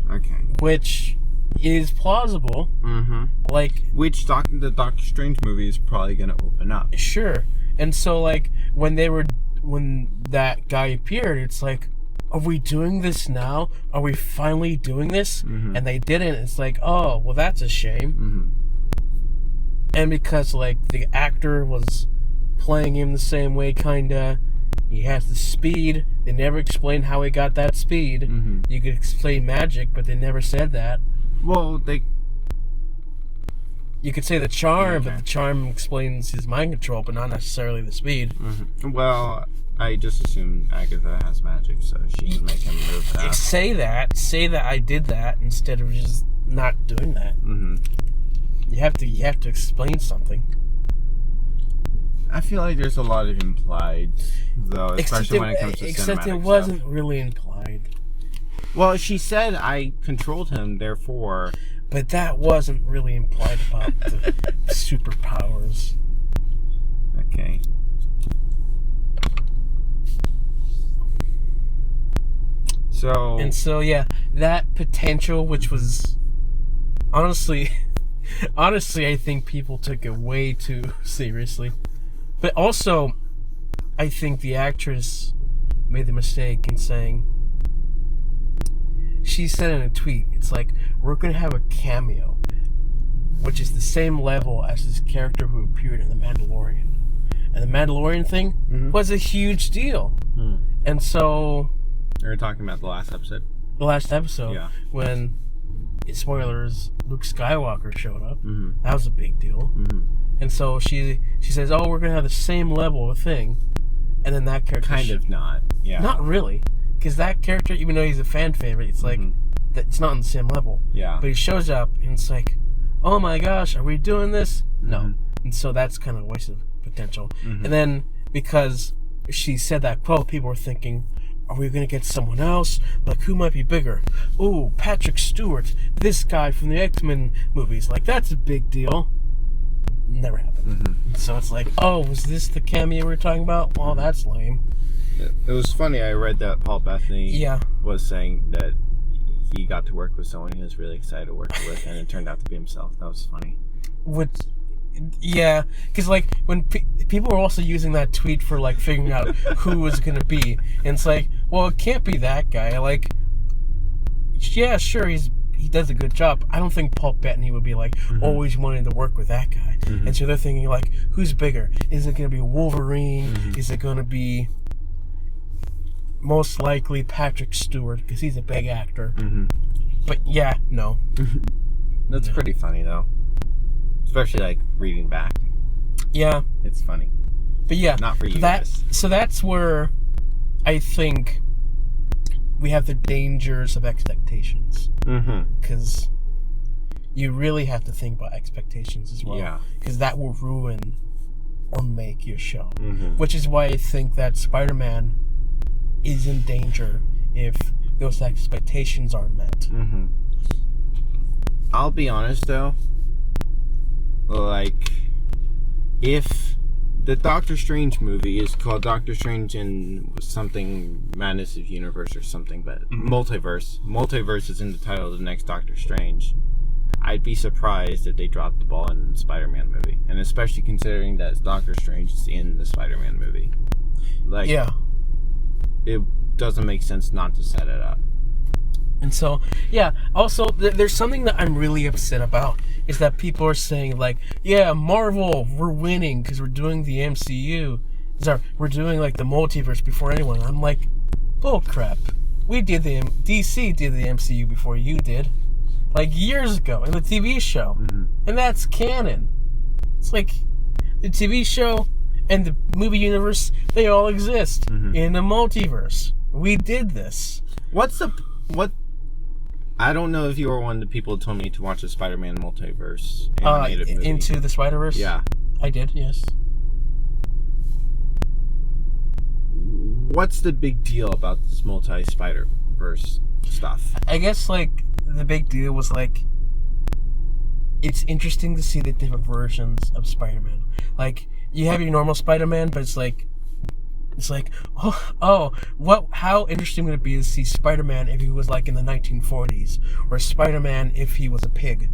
Okay. Which is plausible. Mm-hmm. Like... Which the Doctor Strange movie is probably going to open up. Sure. And so, like, when that guy appeared, it's like, are we doing this now? Are we finally doing this? Mm-hmm. And they didn't. It's like, oh, well, that's a shame. Mm-hmm. And because, like, the actor was playing him the same way, kinda. He has the speed. They never explained how he got that speed. Mm-hmm. You could explain magic, but they never said that. Well, You could say the charm, but the charm explains his mind control, but not necessarily the speed. Mm-hmm. Well, I just assume Agatha has magic, so she can make him move fast. Say that I did that instead of just not doing that. Mm-hmm. You have to explain something. I feel like there's a lot of implied, though, especially when it comes to cinematic Except it wasn't really implied. Well, she said I controlled him, therefore... But that wasn't really implied about the superpowers. Okay. So, yeah, that potential, which was... Honestly, I think people took it way too seriously. But also, I think the actress made the mistake in saying... She said in a tweet, it's like, we're going to have a cameo, which is the same level as this character who appeared in The Mandalorian. And the Mandalorian thing was a huge deal. Mm. And so... You're talking about the last episode? The last episode, yeah. When, spoilers, Luke Skywalker showed up. Mm-hmm. That was a big deal. Mm-hmm. And so she says, oh, we're going to have the same level of thing. And then that character... Kind of not, yeah. Not really. Because that character, even though he's a fan favorite, it's like, it's not on the same level. Yeah. But he shows up, and it's like, oh my gosh, are we doing this? No. Mm-hmm. And so that's kind of a waste of potential. Mm-hmm. And then, because she said that quote, people were thinking, are we going to get someone else? Like, who might be bigger? Oh, Patrick Stewart, this guy from the X-Men movies. Like, that's a big deal. Never happened. Mm-hmm. So it's like, oh, was this the cameo we were talking about? Well, that's lame. It was funny. I read that Paul Bettany was saying that he got to work with someone he was really excited to work with, and it turned out to be himself. That was funny. Yeah, because like when people were also using that tweet for like figuring out who was gonna be, and it's like, well, it can't be that guy. Like, yeah, sure, he does a good job. I don't think Paul Bettany would be like always wanting to work with that guy. Mm-hmm. And so they're thinking like, who's bigger? Is it gonna be Wolverine? Mm-hmm. Is it gonna be most likely Patrick Stewart, because he's a big actor? Mm-hmm. But yeah, no. That's pretty funny though, especially like reading back. Yeah, it's funny. But yeah, not for you guys. So that's where I think we have the dangers of expectations. Because you really have to think about expectations as well. Yeah. Because that will ruin or make your show. Which is why I think that Spider-Man is in danger if those expectations aren't met. Mm-hmm. I'll be honest though, like, if the Doctor Strange movie is called Doctor Strange in something Madness of Universe or something, but multiverse is in the title of the next Doctor Strange, I'd be surprised if they dropped the ball in the Spider-Man movie, and especially considering that Doctor Strange is in the Spider-Man movie. Like, yeah, it doesn't make sense not to set it up. And so, yeah, also, there's something that I'm really upset about, is that people are saying, like, yeah, Marvel, we're winning because we're doing the MCU. We're doing, like, the multiverse before anyone. And I'm like, bullcrap. DC did the MCU before you did. Like, years ago, in the TV show. Mm-hmm. And that's canon. It's like, the TV show and the movie universe, they all exist in a multiverse. We did this. What? I don't know if you were one of the people who told me to watch the Spider-Man multiverse animated movie. Into the Spider-Verse? Yeah. I did, yes. What's the big deal about this multi-Spider-Verse stuff? I guess, like, the big deal was, like, it's interesting to see the different versions of Spider-Man. Like, you have your normal Spider-Man, but it's like, how interesting would it be to see Spider-Man if he was like in the 1940s, or Spider-Man if he was a pig?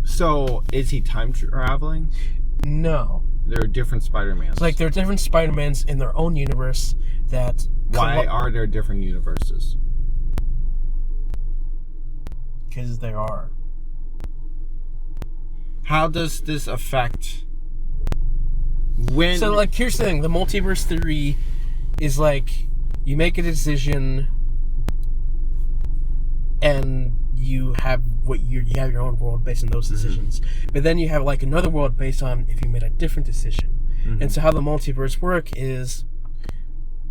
So, is he time traveling? No. There are different Spider-Mans. Like, there are different Spider-Mans in their own universe that... Why are there different universes? Because there are. How does this affect... So, like, here's the thing. The multiverse theory is, like, you make a decision and you have your own world based on those decisions. But then you have, like, another world based on if you made a different decision. And so how the multiverse work is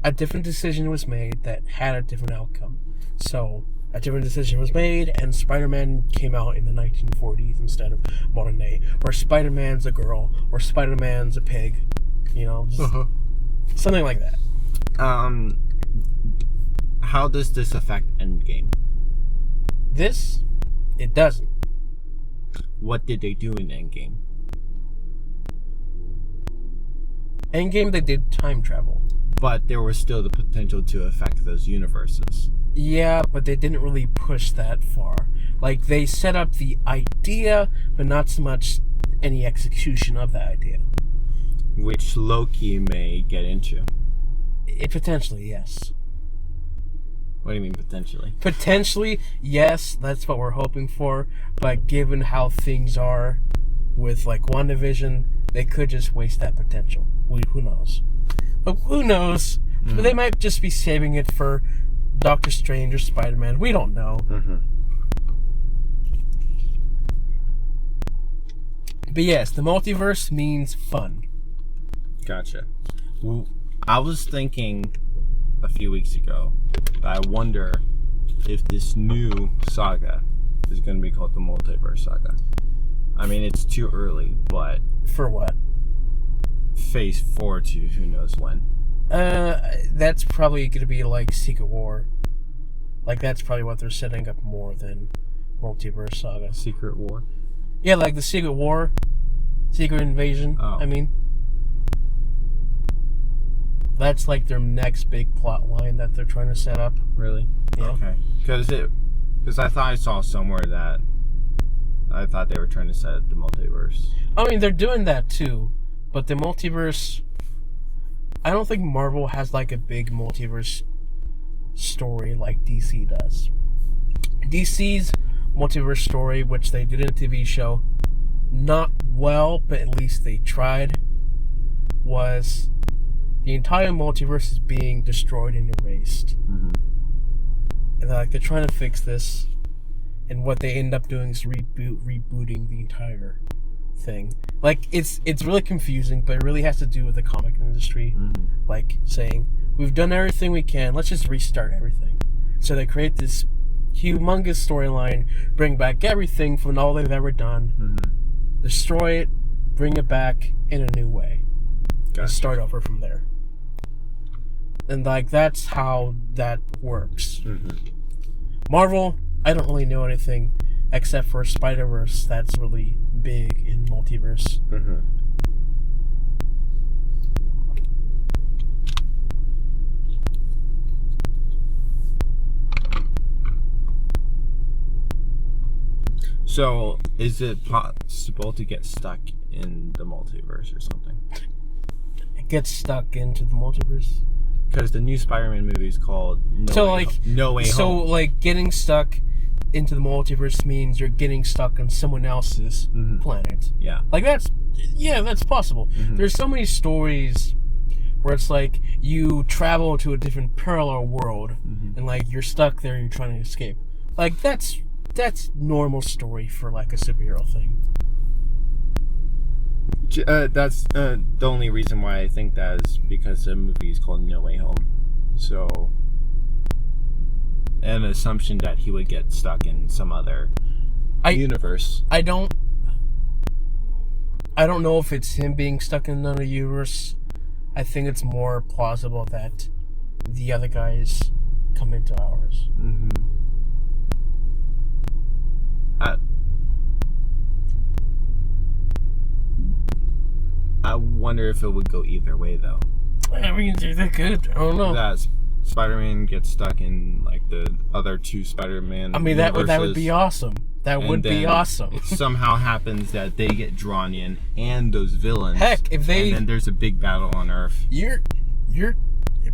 a different decision was made that had a different outcome. So a different decision was made, and Spider-Man came out in the 1940s instead of modern day. Or Spider-Man's a girl, or Spider-Man's a pig. You know, just something like that. How does this affect Endgame? It doesn't. What did they do in Endgame? Endgame, they did time travel. But there was still the potential to affect those universes. Yeah, but they didn't really push that far. Like, they set up the idea, but not so much any execution of that idea. Which Loki may get into. Potentially, yes. What do you mean, potentially? Potentially, yes, that's what we're hoping for. But given how things are with, like, WandaVision, they could just waste that potential. Who knows? But who knows? But they might just be saving it for Doctor Strange or Spider-Man. We don't know. But yes, the multiverse means fun. Gotcha. Well, I was thinking a few weeks ago that I wonder if this new saga is going to be called the Multiverse Saga. I mean, it's too early, but... For what? Phase 4 to who knows when. That's probably going to be like Secret War. Like, that's probably what they're setting up more than Multiverse Saga. Secret War? Yeah, like the Secret War. Secret Invasion, I mean. That's like their next big plot line that they're trying to set up. Really? Yeah. Okay. Because I thought I saw somewhere that I thought they were trying to set up the multiverse. I mean, they're doing that too. But the multiverse... I don't think Marvel has like a big multiverse story like DC does. DC's multiverse story, which they did in a TV show, not well, but at least they tried, was the entire multiverse is being destroyed and erased. And they're trying to fix this, and what they end up doing is rebooting the entire thing. Like, it's really confusing, but it really has to do with the comic industry. Like, saying, we've done everything we can, let's just restart everything. So they create this humongous storyline, bring back everything from all they've ever done, destroy it, bring it back in a new way, and start over from there. And like that's how that works. Mm-hmm. Marvel, I don't really know anything except for Spider-Verse that's really big in multiverse. Mm-hmm. So, is it possible to get stuck in the multiverse or something? It gets stuck into the multiverse. Because the new Spider-Man movie is called No Way Home. So, like, getting stuck into the multiverse means you're getting stuck on someone else's planet. Yeah. Like, that's possible. Mm-hmm. There's so many stories where it's like you travel to a different parallel world and, like, you're stuck there and you're trying to escape. Like, that's normal story for, like, a superhero thing. That's the only reason why I think that is because the movie is called No Way Home. So, an assumption that he would get stuck in some other universe. I don't know if it's him being stuck in another universe. I think it's more plausible that the other guys come into ours. Mm-hmm. I wonder if it would go either way, though. Yeah, we can do that good. I don't know. That Spider-Man gets stuck in like the other two Spider-Man. I mean, that would be awesome. That would be awesome. It somehow happens that they get drawn in, and those villains. Heck, if they and then there's a big battle on Earth. You're,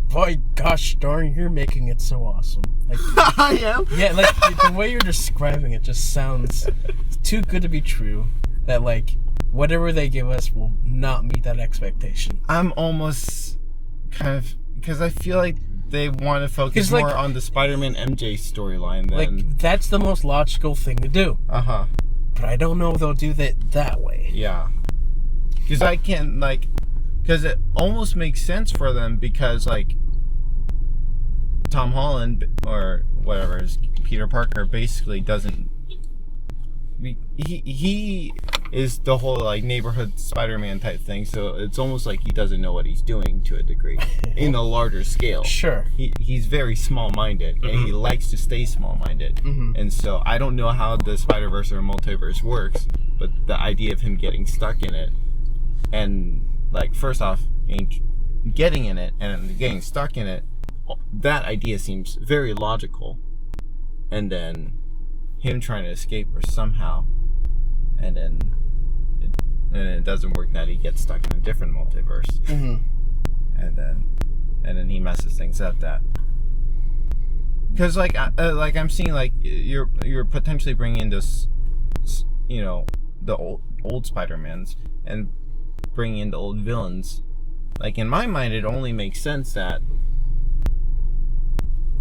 boy, gosh darn, you're making it so awesome. Like, I am. Yeah, like the way you're describing it just sounds too good to be true. That like whatever they give us will not meet that expectation. I'm almost kind of because I feel like they want to focus more on the Spider-Man MJ storyline than like that's the most logical thing to do. But I don't know if they'll do that way. Yeah, because I can't because it almost makes sense for them because like Tom Holland or whatever is Peter Parker basically doesn't. He is the whole like neighborhood Spider-Man type thing, so it's almost like he doesn't know what he's doing to a degree in a larger scale. Sure. He's very small-minded and he likes to stay small-minded. And so I don't know how the Spider-Verse or multiverse works, but the idea of him getting stuck in it and like first off getting in it and getting stuck in it, that idea seems very logical. And then him trying to escape or somehow, and then it doesn't work. That he gets stuck in a different multiverse, and then he messes things up. That because like I'm seeing like you're potentially bringing in this, you know, the old Spider-Mans and bringing in the old villains. Like in my mind, it only makes sense that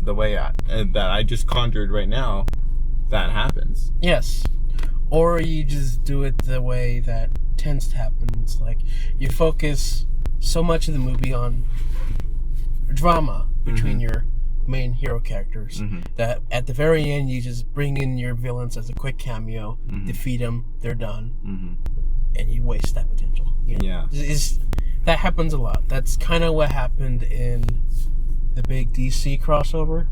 the way that I just conjured right now. That happens. Yes. Or you just do it the way that tends to happen. It's like you focus so much of the movie on drama between your main hero characters that at the very end you just bring in your villains as a quick cameo, defeat them, they're done, and you waste that potential. Yeah. That happens a lot. That's kind of what happened in the big DC crossover.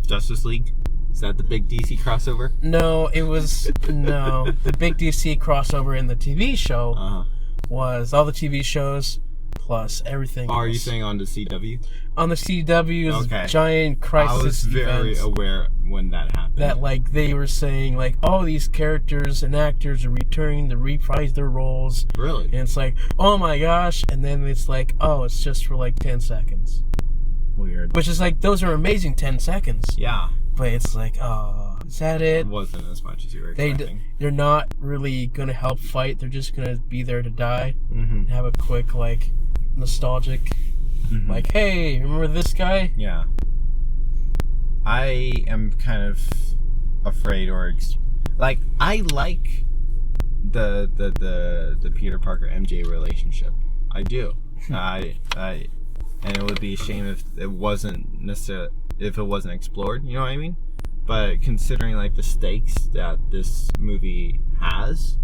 Justice League? Is that the big DC crossover? No, it was the big DC crossover in the TV show was all the TV shows plus everything. Are you saying on the CW? On the CW is giant crisis. I was very aware when that happened. That like they were saying like all these characters and actors are returning to reprise their roles. Really? And it's like, oh my gosh, and then it's like, oh, it's just for like 10 seconds. Weird. Which is like those are amazing 10 seconds. Yeah. But it's like, oh, is that it? It wasn't as much as you were expecting. They're not really going to help fight. They're just going to be there to die. And have a quick, like, nostalgic, like, hey, remember this guy? Yeah. I am kind of afraid I like the Peter Parker MJ relationship. I do. And it would be a shame if it wasn't explored, you know what I mean? But considering like the stakes that this movie has,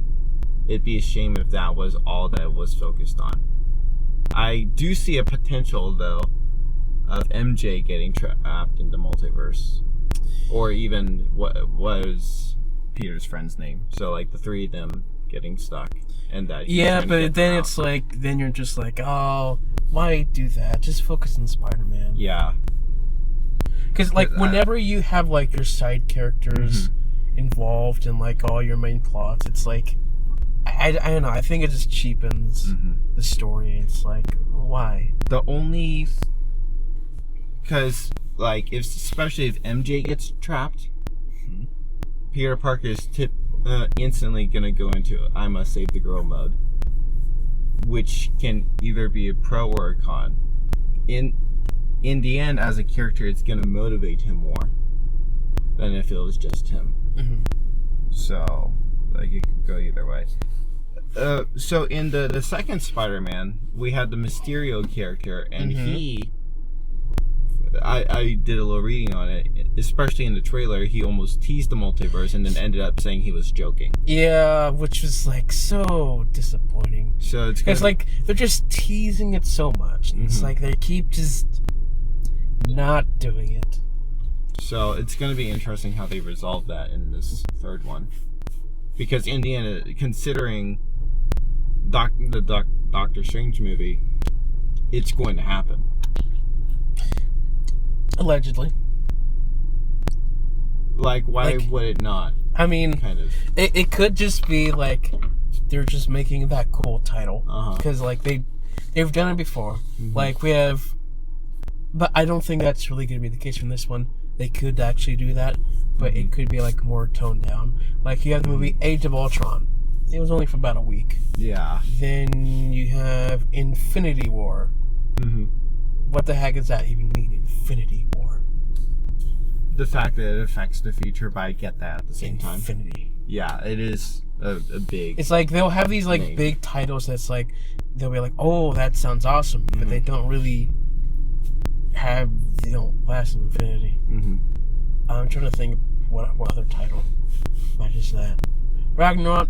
it'd be a shame if that was all that it was focused on. I do see a potential, though, of MJ getting trapped in the multiverse. Or even, what was Peter's friend's name? So, like, the three of them getting stuck. And that yeah, but then it's like, then you're just like, oh, why do that? Just focus on Spider-Man. Yeah. Because, like, whenever you have, like, your side characters involved in, like, all your main plots, it's like, I don't know, I think it just cheapens the story. It's like, why? The only... Because, like, especially if MJ gets trapped, Peter Parker is instantly going to go into I must save the girl mode, which can either be a pro or a con. In the end, as a character, it's going to motivate him more than if it was just him. So, like, it could go either way. So in the second Spider-Man, we had the Mysterio character, and I did a little reading on it, especially in the trailer. He almost teased the multiverse and then ended up saying he was joking. Yeah, which was like so disappointing. So it's like they're just teasing it so much. It's like they keep just not doing it. So it's going to be interesting how they resolve that in this third one, because in the end, considering the Doctor Strange movie, it's going to happen. Allegedly. Like, why would it not? I mean, kind of. It could just be like they're just making that cool title because like they've done it before. Like we have, but I don't think that's really going to be the case from this one. They could actually do that, but it could be like more toned down. Like you have the movie Age of Ultron. It was only for about a week. Yeah. Then you have Infinity War. What the heck does that even mean, Infinity War? The fact that it affects the future, but I get that at the same time. Infinity. Yeah, it is a big... It's like they'll have these like big titles that's like, they'll be like, oh, that sounds awesome, but they don't really last in infinity. I'm trying to think what other title matches that. Ragnarok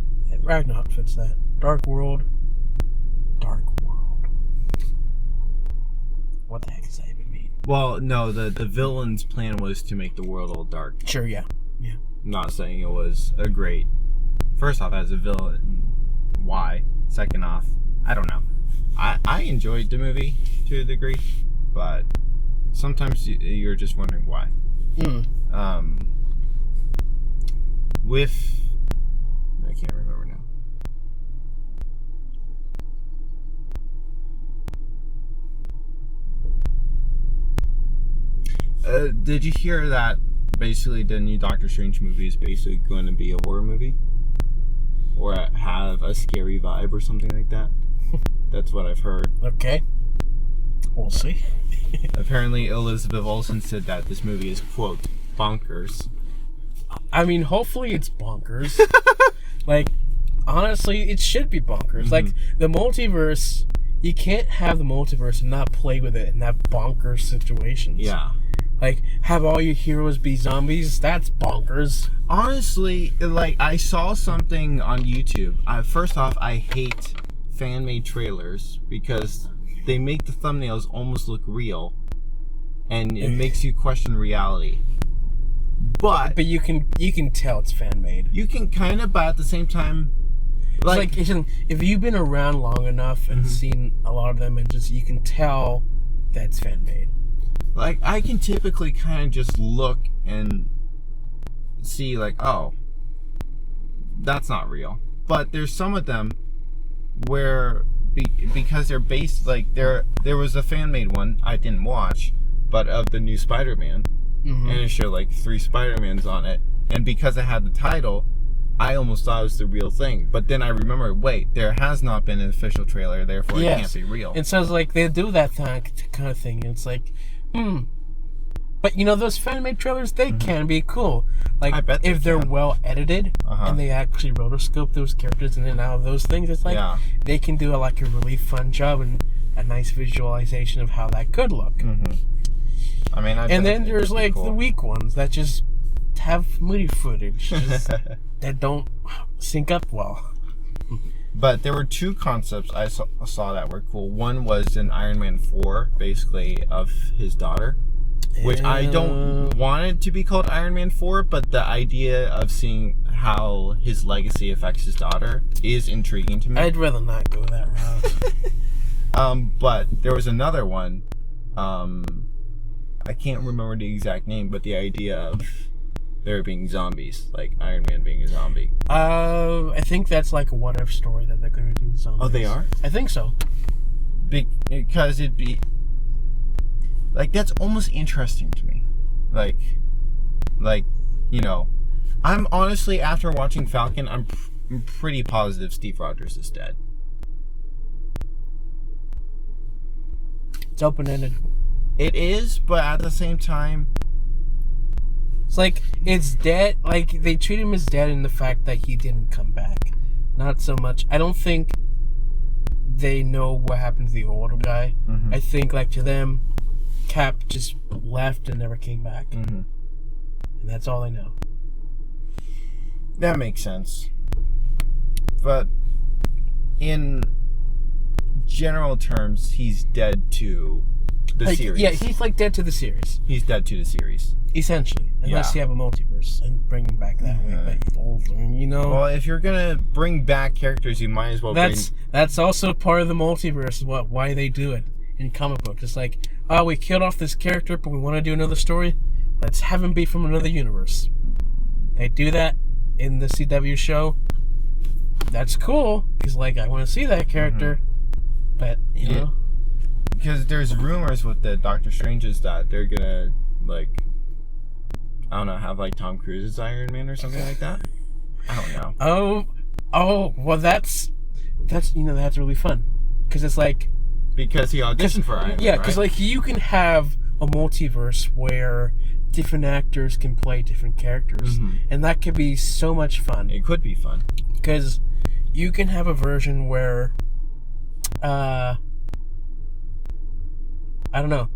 fits that. Dark World. What the heck does that even mean? Well, no, the villain's plan was to make the world all dark. Sure, yeah. I'm not saying it was a great... First off, as a villain, why? Second off, I don't know. I enjoyed the movie to a degree, but sometimes you're just wondering why. With... I can't remember now. Did you hear that basically the new Doctor Strange movie is basically going to be a horror movie? Or have a scary vibe or something like that? That's what I've heard. Okay. We'll see. Apparently Elizabeth Olsen said that this movie is, quote, bonkers. I mean, hopefully it's bonkers. Like, honestly, it should be bonkers. Like, the multiverse, you can't have the multiverse and not play with it and have bonkers situations. Yeah. Like, have all your heroes be zombies? That's bonkers. Honestly, like, I saw something on YouTube. First off, I hate fan-made trailers because they make the thumbnails almost look real. And it makes you question reality. But you can tell it's fan-made. You can kind of, but at the same time... Like if you've been around long enough and seen a lot of them, and just you can tell that's fan-made. Like, I can typically kind of just look and see, like, oh, that's not real. But there's some of them where, because they're based, like, there was a fan-made one I didn't watch, but of the new Spider-Man, and it showed, like, 3 Spider-Mans on it. And because it had the title, I almost thought it was the real thing. But then I remember, wait, there has not been an official trailer, therefore it can't be real. And so it's like, they do that kind of thing, and it's like, But, you know, those fan-made trailers, they can be cool. Like, I bet if they're well edited, and they actually rotoscope those characters and then out of those things, it's like, they can do, like, a really fun job and a nice visualization of how that could look. I mean, and then there's, like, the weak ones that just have movie footage that don't sync up well. But there were two concepts I saw that were cool. One was in Iron Man 4, basically, of his daughter. Which I don't want it to be called Iron Man 4, but the idea of seeing how his legacy affects his daughter is intriguing to me. I'd rather not go that route. But there was another one. I can't remember the exact name, but the idea of there being zombies, like Iron Man being a zombie. I think that's like a what-if story that they're going to do with zombies. Oh, they are? I think so. Because it'd be... Like, that's almost interesting to me. Like, you know, I'm honestly, after watching Falcon, I'm pretty positive Steve Rogers is dead. It's open-ended. It is, but at the same time... It's like, it's dead. Like, they treat him as dead in the fact that he didn't come back. Not so much. I don't think they know what happened to the older guy. Mm-hmm. I think, like, to them... Cap just left and never came back. Mm-hmm. And that's all I know. That makes sense. But in general terms, he's dead to the series. Yeah, he's like dead to the series. He's dead to the series. Essentially. Unless you have a multiverse and bring him back that way. But, you know... Well, if you're going to bring back characters, you might as well That's also part of the multiverse, why they do it in comic books. It's like... Oh, we killed off this character, but we want to do another story. Let's have him be from another universe. They do that in the CW show. That's cool, because, like, I want to see that character. Mm-hmm. But, you know. Because there's rumors with the Doctor Stranges that they're going to, like, I don't know, have, like, Tom Cruise's Iron Man or something like that? I don't know. Oh, well, that's really fun. Because it's like... Because he auditioned for Iron Man, yeah, because like you can have a multiverse where different actors can play different characters, and that could be so much fun. It could be fun because you can have a version where, I don't know.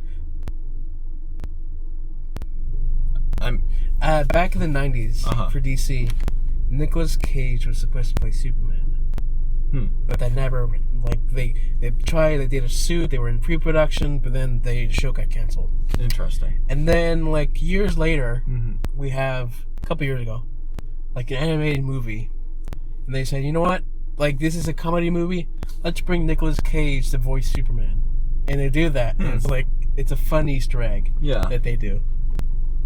Back in the 90s for DC, Nicolas Cage was supposed to play Superman. But that never, like, they tried, they did a suit, they were in pre-production, but then the show got canceled. Interesting. And then, like, years later, we have, a couple years ago, like, an animated movie, and they said, you know what, like, this is a comedy movie, let's bring Nicolas Cage to voice Superman. And they do that, and it's like, it's a fun Easter egg that they do.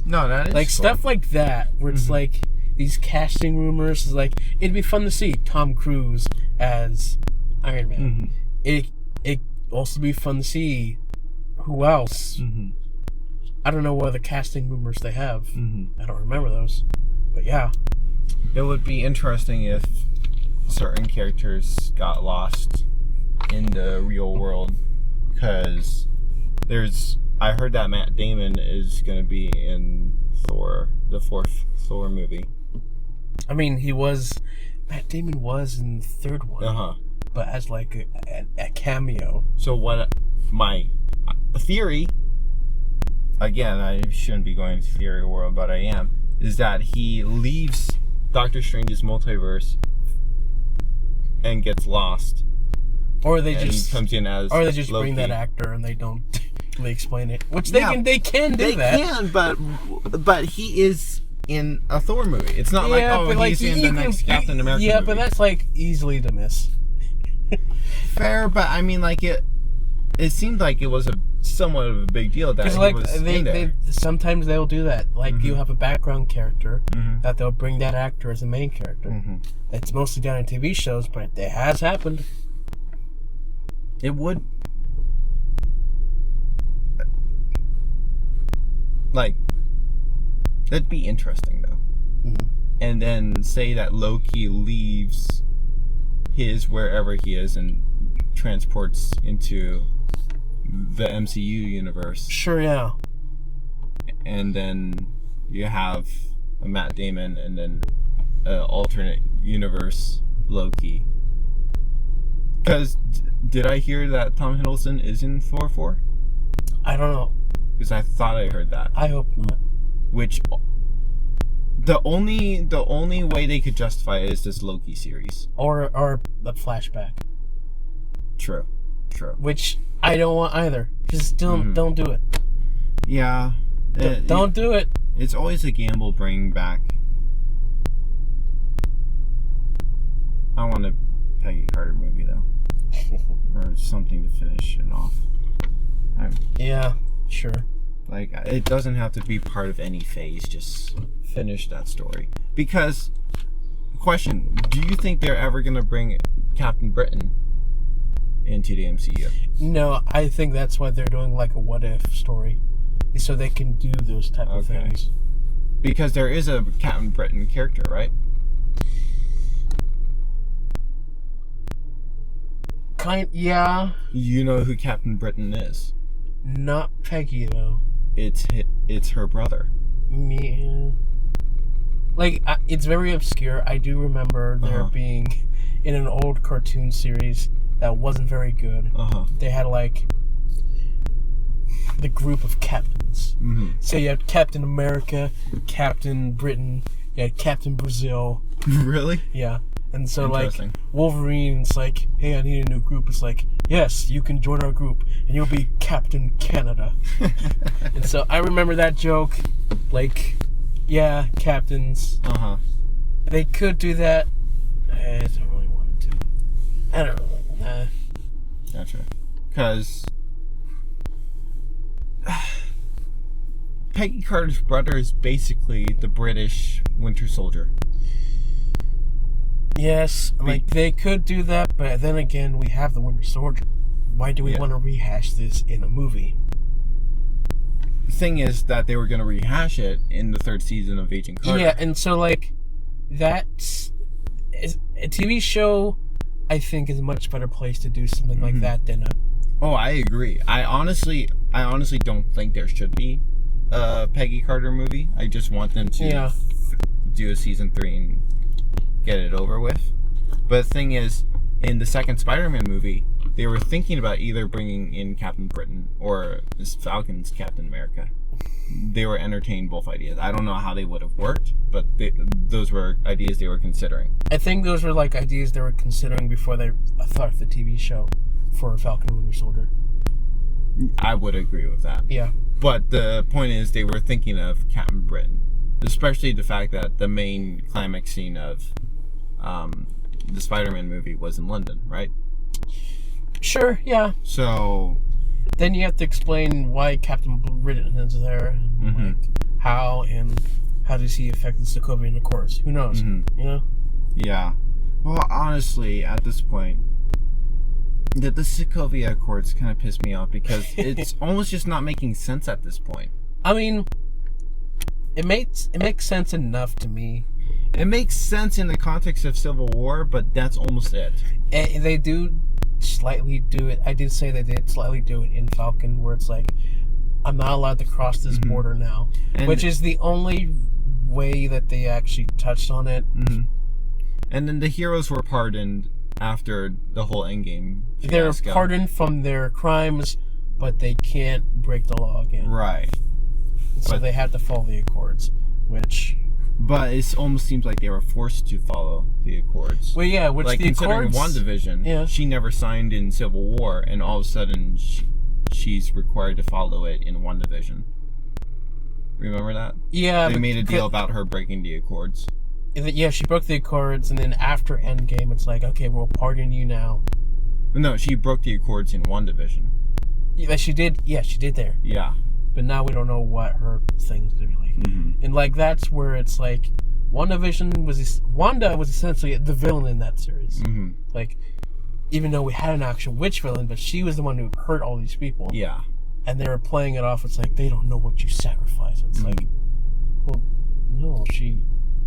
No, that is like, cool. Stuff like that, where it's like, these casting rumors is like, it'd be fun to see Tom Cruise as Iron Man. It also be fun to see who else. I don't know what other casting rumors they have. I don't remember those. But yeah. It would be interesting if certain characters got lost in the real world. Because I heard that Matt Damon is going to be in Thor, the fourth Thor movie. I mean, Matt Damon was in the third one, but as like a cameo. So what my theory, again, I shouldn't be going to theory world, but I am, is that he leaves Doctor Strange's multiverse and gets lost. Or they just comes in as Loki. Bring that actor and they don't really explain it. Which they can do that. They can, but he is in a Thor movie. It's not he's in the next Captain America movie. But that's like easily to miss. Fair, but I mean, like it seemed like it was somewhat of a big deal that he was in there. Sometimes they'll do that. Like you have a background character that they'll bring that actor as a main character. It's mostly done in TV shows, but it has happened. It would. Like, that'd be interesting, though. And then say that Loki leaves his wherever he is and transports into the MCU universe. Sure, yeah. And then you have a Matt Damon and then an alternate universe Loki. Because did I hear that Tom Hiddleston is in Thor 4? I don't know. Because I thought I heard that. I hope not. Which The only way they could justify it is this Loki series. Or a flashback. True. Which I don't want either. Just don't do it. Yeah. Don't do it. It's always a gamble bringing back. I want a Peggy Carter movie though, or something to finish it off. Yeah, sure. Like, it doesn't have to be part of any phase. Just finish that story. Because, question: do you think they're ever gonna bring Captain Britain into the MCU? No, I think that's why they're doing like a what if story, so they can do those type of things. Because there is a Captain Britain character, right? Yeah. You know who Captain Britain is? Not Peggy though. It's her brother. Me. Like, it's very obscure. I do remember there being in an old cartoon series that wasn't very good. They had like the group of captains. So you had Captain America, Captain Britain, you had Captain Brazil. Really? Yeah. And so, like, Wolverine's like, hey, I need a new group. It's like, yes, you can join our group, and you'll be Captain Canada. And so I remember that joke. Like, yeah, captains. They could do that. I don't really want to. I don't know. Gotcha. Because Peggy Carter's brother is basically the British Winter Soldier. Yes, like, they could do that, but then again, we have the Winter Soldier. Why do we want to rehash this in a movie? The thing is that they were going to rehash it in the 3rd season of Agent Carter. Yeah, and so, like, that's... a TV show, I think, is a much better place to do something like that than a... Oh, I agree. I honestly don't think there should be a Peggy Carter movie. I just want them to do a season 3 and get it over with. But the thing is, in the second Spider-Man movie, they were thinking about either bringing in Captain Britain or Falcon's Captain America. They were entertaining both ideas. I don't know how they would have worked, but those were ideas they were considering. I think those were like ideas they were considering before they thought of the TV show for Falcon and Winter Soldier. I would agree with that. Yeah. But the point is, they were thinking of Captain Britain. Especially the fact that the main climax scene of the Spider-Man movie was in London, right? Sure, yeah. So then you have to explain why Captain Britain is there, and like how does he affect the Sokovian Accords? Who knows? You know? Yeah. Well, honestly, at this point, the Sokovia Accords kind of piss me off because it's almost just not making sense at this point. I mean, it makes sense enough to me. It makes sense in the context of Civil War, but that's almost it. They do slightly do it. I did say they did slightly do it in Falcon, where it's like, I'm not allowed to cross this border now, which is the only way that they actually touched on it. And then the heroes were pardoned after the whole Endgame fiasco. They're pardoned from their crimes, but they can't break the law again. Right. So they have to follow the Accords, which... But it almost seems like they were forced to follow the Accords. Well, yeah, which like, the considering Accords... WandaVision, she never signed in Civil War, and all of a sudden she's required to follow it in WandaVision. Remember that? Yeah. They made a deal about her breaking the Accords. Yeah, she broke the Accords, and then after Endgame, it's like, okay, we'll pardon you now. No, she broke the Accords in WandaVision. Yeah, she did. Yeah, she did there. Yeah. But now we don't know what her thing is going to be like. And, like, that's where it's like, Wanda was essentially the villain in that series. Like, even though we had an actual witch villain, but she was the one who hurt all these people. Yeah. And they were playing it off, it's like, they don't know what you sacrifice. It's like, well, no, she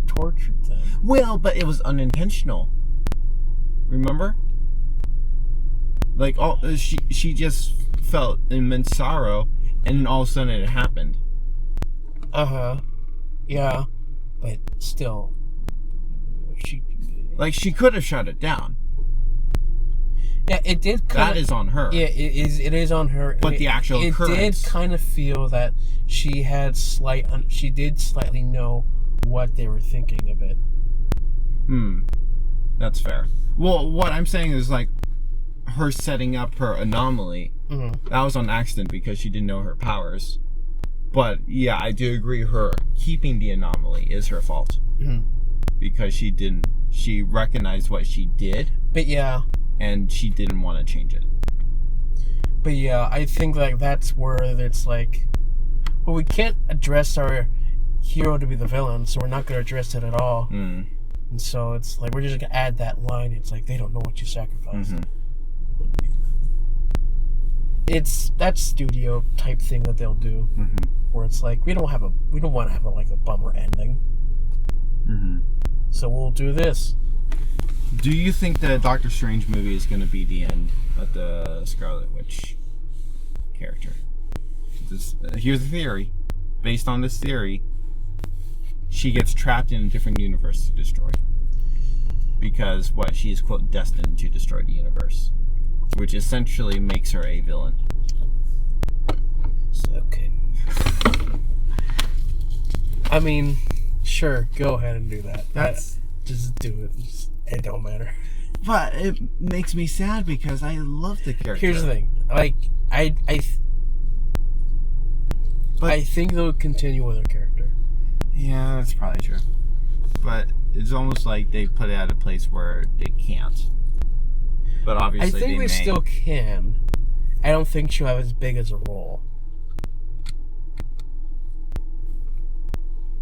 tortured them. Well, but it was unintentional. Remember? Like, she just felt immense sorrow, and then all of a sudden it happened. Yeah. But still, she could have shut it down. Yeah, it did. That is on her. Yeah, it is on her. But the actual occurrence, it did kind of feel that she did slightly know what they were thinking of it. That's fair. Well, what I'm saying is, like, her setting up her anomaly, that was on accident because she didn't know her powers. But, yeah, I do agree her keeping the anomaly is her fault. Because she recognized what she did. But, yeah. And she didn't want to change it. But, yeah, I think, like, that's where it's, like, well, we can't address our hero to be the villain, so we're not going to address it at all. And so it's like, we're just going to add that line. It's like, they don't know what you sacrificed. It's that studio type thing that they'll do, where it's like, we don't want to have like a bummer ending. So we'll do this. Do you think the Doctor Strange movie is going to be the end of the Scarlet Witch character? Here's the theory. Based on this theory, she gets trapped in a different universe to destroy. Because she is, quote, destined to destroy the universe. Which essentially makes her a villain. Okay. I mean, sure, go ahead and do that. Just do it. It don't matter. But it makes me sad because I love the character. Here's the thing. Like, I think they'll continue with her character. Yeah, that's probably true. But it's almost like they put it at a place where they can't. But obviously I think they still can. I don't think she'll have as big as a role.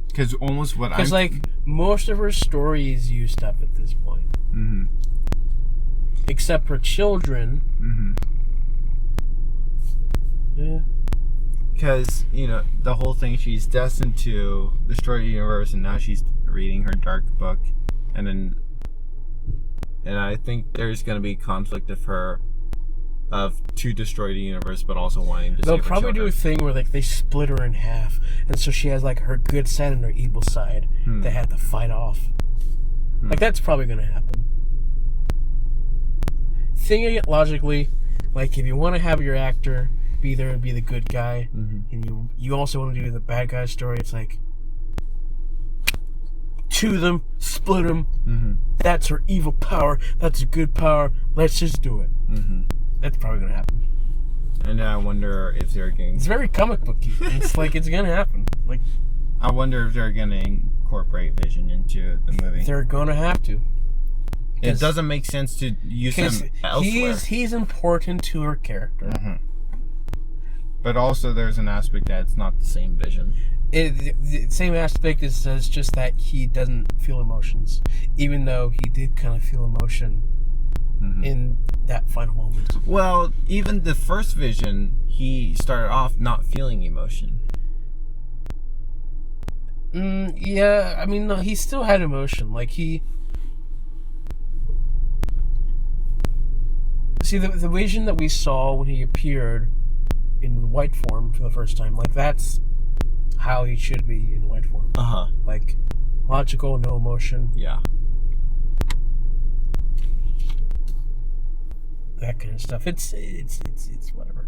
Because almost what Because, like, most of her story is used up at this point. Except for children. Yeah. Because, the whole thing, she's destined to destroy the universe, and now she's reading her dark book. And I think there's going to be conflict of her to destroy the universe, but also wanting to save her children. They'll probably do a thing where, like, they split her in half, and so she has, like, her good side and her evil side they have to fight off. Like, that's probably going to happen. Thinking it logically, like, if you want to have your actor be there and be the good guy, and you also want to do the bad guy story, it's like, chew them, split them, that's her evil power, that's a good power, let's just do it. That's probably going to happen. And I wonder if they're going... It's very comic booky. It's like, it's going to happen. Like, I wonder if they're going to incorporate Vision into the movie. They're going to have to. It doesn't make sense to use him elsewhere. He's important to her character. But also there's an aspect that it's not the same Vision. The same aspect is just that he doesn't feel emotions. Even though he did kind of feel emotion in that final moment. Well, even the first Vision, he started off not feeling emotion. Yeah, I mean, no, he still had emotion. Like, he... See, the Vision that we saw when he appeared in the white form for the first time, like, that's how he should be in the white form. Like, logical, no emotion. Yeah. That kind of stuff. It's whatever.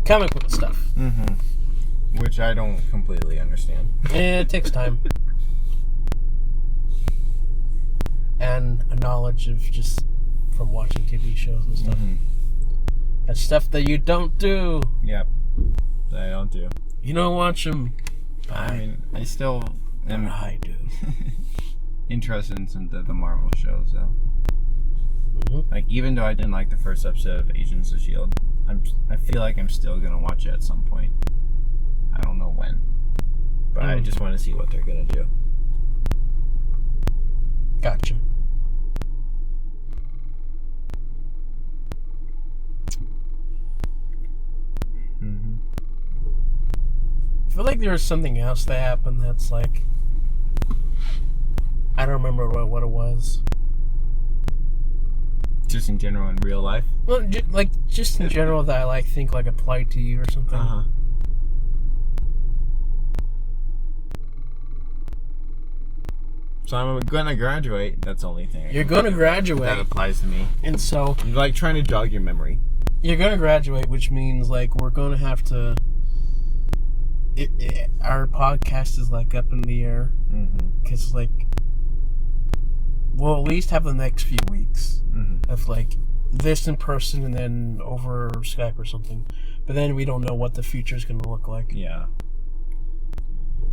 Comic book stuff. Which I don't completely understand. It takes time. And a knowledge of just from watching TV shows and stuff. That's stuff that you don't do. Yep. That I don't do. You don't watch them. I mean, I still am... I do. interested in some of the Marvel shows, though. Like, even though I didn't like the first episode of Agents of S.H.I.E.L.D., I feel like I'm still gonna watch it at some point. I don't know when. But I just want to see what they're gonna do. Gotcha. I feel like there was something else that happened that's like... I don't remember what it was. Just in general in real life? Well, just in general that I think applied to you or something. So I'm gonna graduate. That's the only thing. You're gonna graduate. That applies to me. And so... You're like trying to jog your memory. You're gonna graduate, which means we're gonna have to our podcast is like up in the air. Because like, we'll at least have the next few weeks of like this in person and then over Skype or something. But then we don't know what the future is going to look like. Yeah.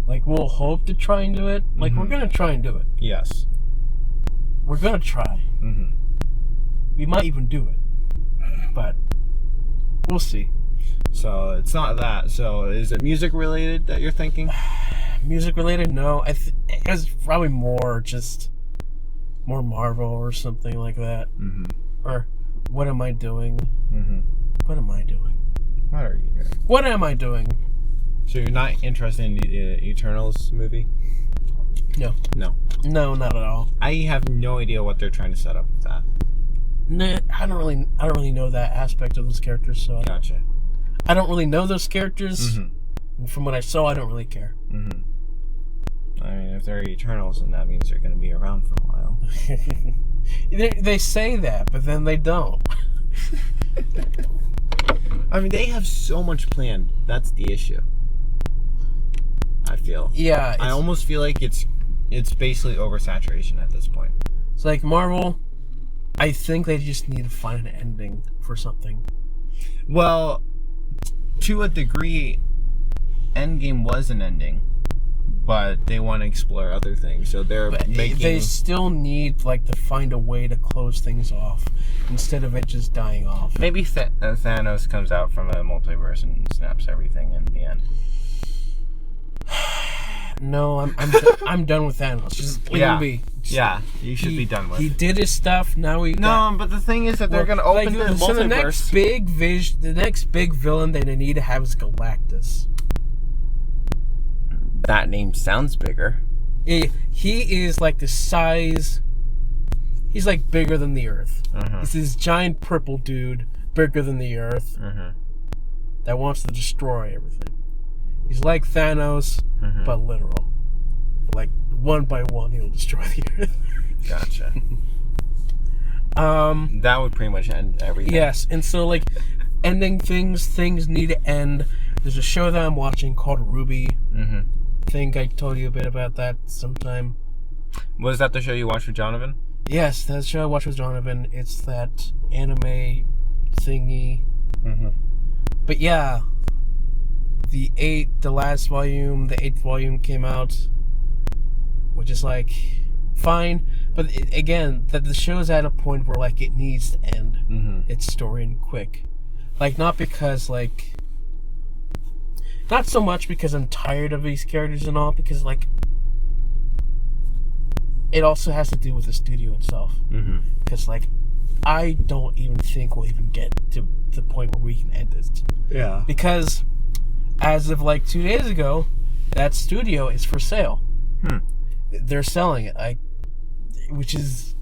Like, we'll hope to try and do it. Like, we're going to try and do it. Yes. We're going to try. We might even do it. But we'll see. So, it's not that. So, is it music related that you're thinking? Music related? No. It's probably more Marvel or something like that. Or, what am I doing? What am I doing? What are you doing? What am I doing? So you're not interested in the Eternals movie? No. No, not at all. I have no idea what they're trying to set up with that. Nah, I don't really know that aspect of those characters, so Gotcha. I don't really know those characters. And from what I saw, I don't really care. I mean, if they're Eternals, then that means they're going to be around for a while. They say that, but then they don't. I mean, they have so much planned. That's the issue. I feel. Yeah. I almost feel like it's basically oversaturation at this point. It's like Marvel, I think they just need to find an ending for something. Well, to a degree, Endgame was an ending, but they want to explore other things, so they still need like to find a way to close things off instead of it just dying off. Maybe Thanos comes out from a multiverse and snaps everything in the end. No, I'm done with Thanos. Just leave him be. Yeah, you should be done with. He did his stuff. Now but the thing is that they're gonna open the multiverse. The next big villain that they need to have is Galactus. That name sounds bigger. He is like the size. He's like bigger than the Earth. He's this giant purple dude, bigger than the Earth, that wants to destroy everything. He's like Thanos, but literal. Like, one by one, he'll destroy the Earth. Gotcha. That would pretty much end everything. Yes, and so, like, ending things need to end. There's a show that I'm watching called Ruby. I think I told you a bit about that sometime. Was that the show you watched with Jonathan? Yes, that's the show I watched with Jonathan. It's that anime thingy. But yeah, the 8th volume came out, which is like fine, but again, that the show's at a point where like it needs to end its story and quick, like not so much because I'm tired of these characters and all, because like it also has to do with the studio itself, because like I don't even think we'll even get to the point where we can end this. Yeah. Because as of like 2 days ago, that studio is for sale. They're selling it. Which is,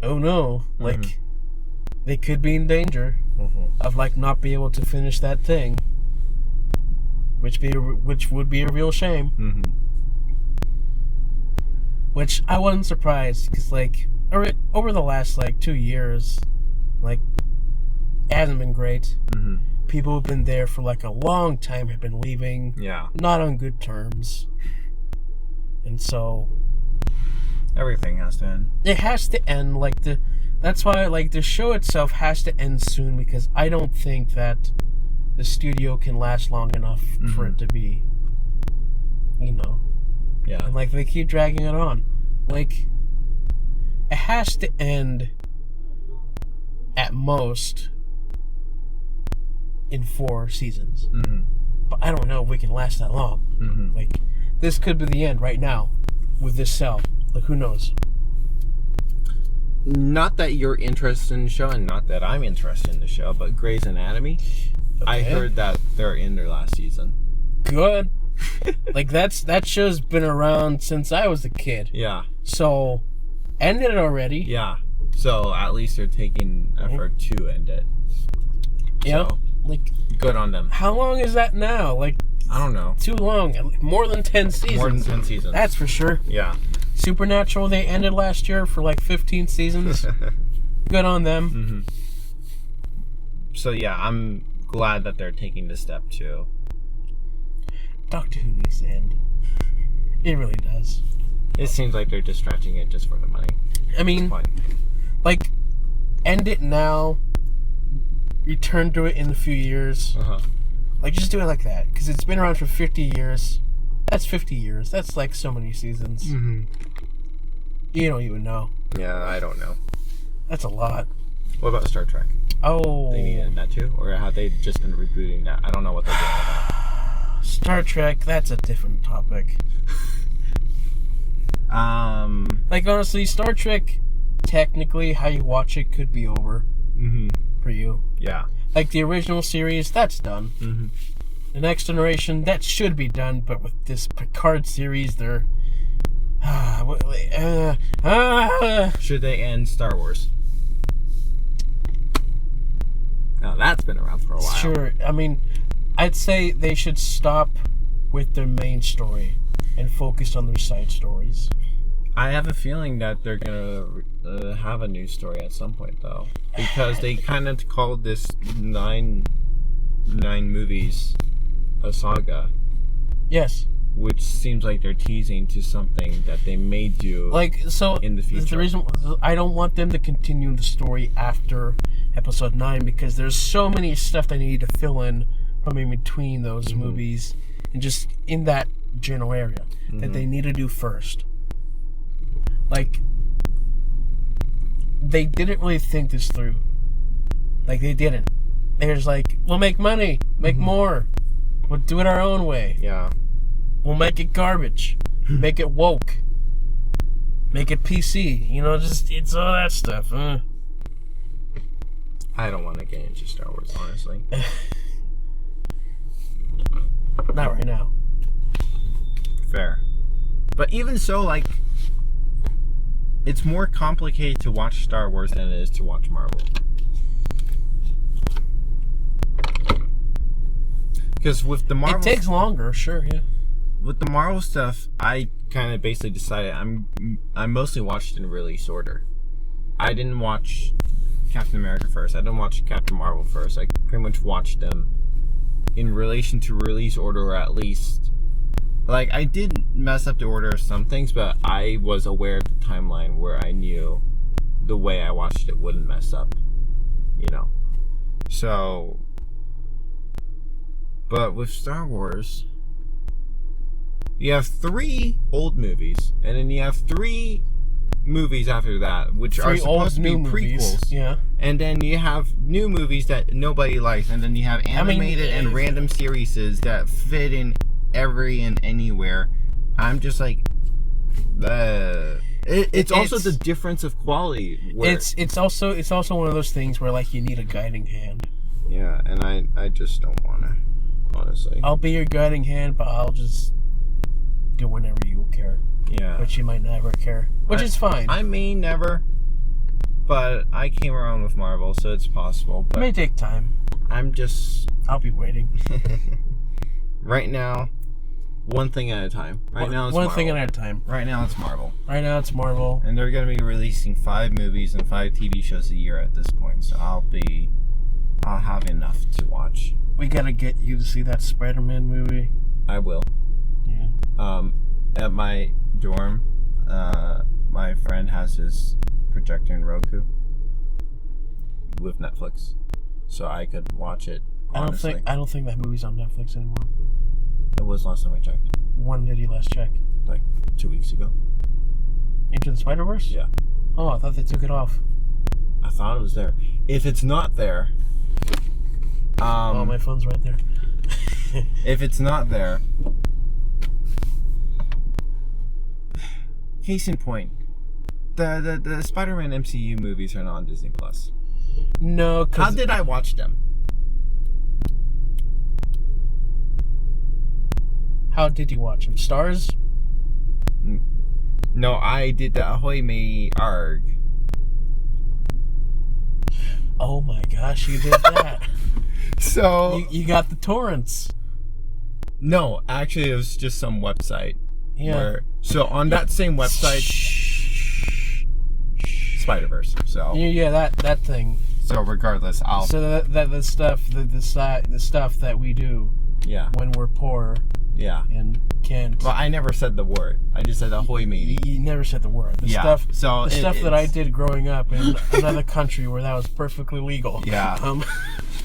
oh no, like they could be in danger of like not being able to finish that thing, which would be a real shame. Which I wasn't surprised, because like over the last like 2 years, like it hasn't been great. People who've been there for like a long time have been leaving. Yeah. Not on good terms. And so everything has to end. It has to end. That's why like the show itself has to end soon, because I don't think that the studio can last long enough for it to be, Yeah. And like they keep dragging it on. Like it has to end at most in 4 seasons. But I don't know if we can last that long. Like this could be the end right now with this cell. Like who knows? Not that you're interested in the show, and not that I'm interested in the show, but Grey's Anatomy. Okay. I heard that they're in their last season. Good. Like that show's been around since I was a kid. Yeah. So ended it already. Yeah. So at least they're taking effort to end it. Yeah. So, like good on them. How long is that now? Like I don't know. Too long. More than 10 seasons. More than 10 seasons. That's for sure. Yeah. Supernatural, they ended last year for like 15 seasons. Good on them. So yeah, I'm glad that they're taking this step to Doctor Who needs to end. It really does. It seems like they're just stretching it just for the money. I mean, like, end it now. Return to it in a few years. Like, just do it like that. Because it's been around for 50 years. That's 50 years. That's like so many seasons. You don't even know. Yeah, I don't know. That's a lot. What about Star Trek? Oh. They needed that too? Or have they just been rebooting that? I don't know what they're doing with that. Star Trek, that's a different topic. Like, honestly, Star Trek, technically, how you watch it could be over. For you. Yeah. Like, the original series, that's done. The Next Generation, that should be done, but with this Picard series, they're... Should they end Star Wars? Now, that's been around for a while. Sure. I mean, I'd say they should stop with their main story and focus on their side stories. I have a feeling that they're going to have a new story at some point, though. Because they kind of called this nine movies a saga. Yes. Which seems like they're teasing to something that they may do in the future. The reason I don't want them to continue the story after episode 9 because there's so many stuff they need to fill in from in between those movies and just in that general area that they need to do first. Like, they didn't really think this through. Like, they didn't. They're just like, we'll make money, make more. We'll do it our own way. Yeah. We'll make it garbage. Make it woke. Make it PC. You know, just, it's all that stuff. I don't want to get into Star Wars, honestly. Not right now. Fair. But even so, like, it's more complicated to watch Star Wars than it is to watch Marvel. Because with the Marvel... It takes longer, sure, yeah. With the Marvel stuff, I kind of basically decided I mostly watched in release order. I didn't watch Captain America first. I didn't watch Captain Marvel first. I pretty much watched them in relation to release order, or at least... Like, I did mess up the order of some things, but I was aware of the timeline where I knew the way I watched it wouldn't mess up, you know. So, but with Star Wars, you have 3 old movies, and then you have 3 movies after that, which are supposed to be prequels. Yeah. And then you have new movies that nobody likes, and then you have animated and random series that fit in every and anywhere. I'm just like, it's also the difference of quality. It's also one of those things where, like, you need a guiding hand. Yeah, and I just don't want to, honestly. I'll be your guiding hand, but I'll just do whenever you care. Yeah. But you might never care, which is fine. I may never, but I came around with Marvel, so it's possible. But it may take time. I'll be waiting. Right now, one thing at a time. Right now it's one Marvel. thing at a time. Right now it's Marvel. And they're going to be releasing 5 movies and 5 TV shows a year at this point, so I'll have enough to watch. We gotta get you to see that Spider-Man movie. I will. Yeah. At my dorm, my friend has his projector in Roku with Netflix, so I could watch it. Honestly. I don't think that movie's on Netflix anymore. It was last time I checked. When did you last check? Like 2 weeks ago. Into the Spider-Verse? Yeah. Oh, I thought they took it off. I thought it was there. If it's not there, oh, my phone's right there. If it's not there, case in point, the Spider-Man MCU movies are not on Disney Plus. No, how did I watch them? How did you watch them? Stars? No, I did the Ahoy Me Arg. Oh my gosh, you did that. So you got the torrents. No, actually it was just some website. Yeah. So on that same website, Spider-Verse. So yeah, that thing. So regardless, the stuff that we do. Yeah. When we're poor Yeah. And can't. Well, I never said the word. I just said ahoy matey. You never said the word. The stuff. So the stuff that I did growing up in another country where that was perfectly legal. Yeah.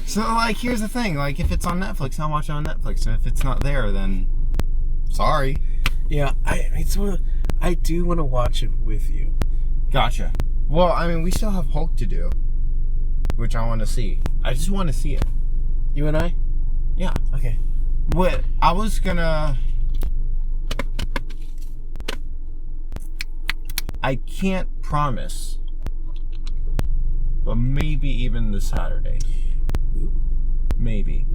So like, here's the thing. Like, if it's on Netflix, I'll watch it on Netflix. And if it's not there, then sorry. Yeah, I do want to watch it with you. Gotcha. Well, I mean, we still have Hulk to do, which I want to see. I just want to see it. You and I? Yeah. Okay. What I was gonna... I can't promise, but maybe even this Saturday. Ooh. Maybe.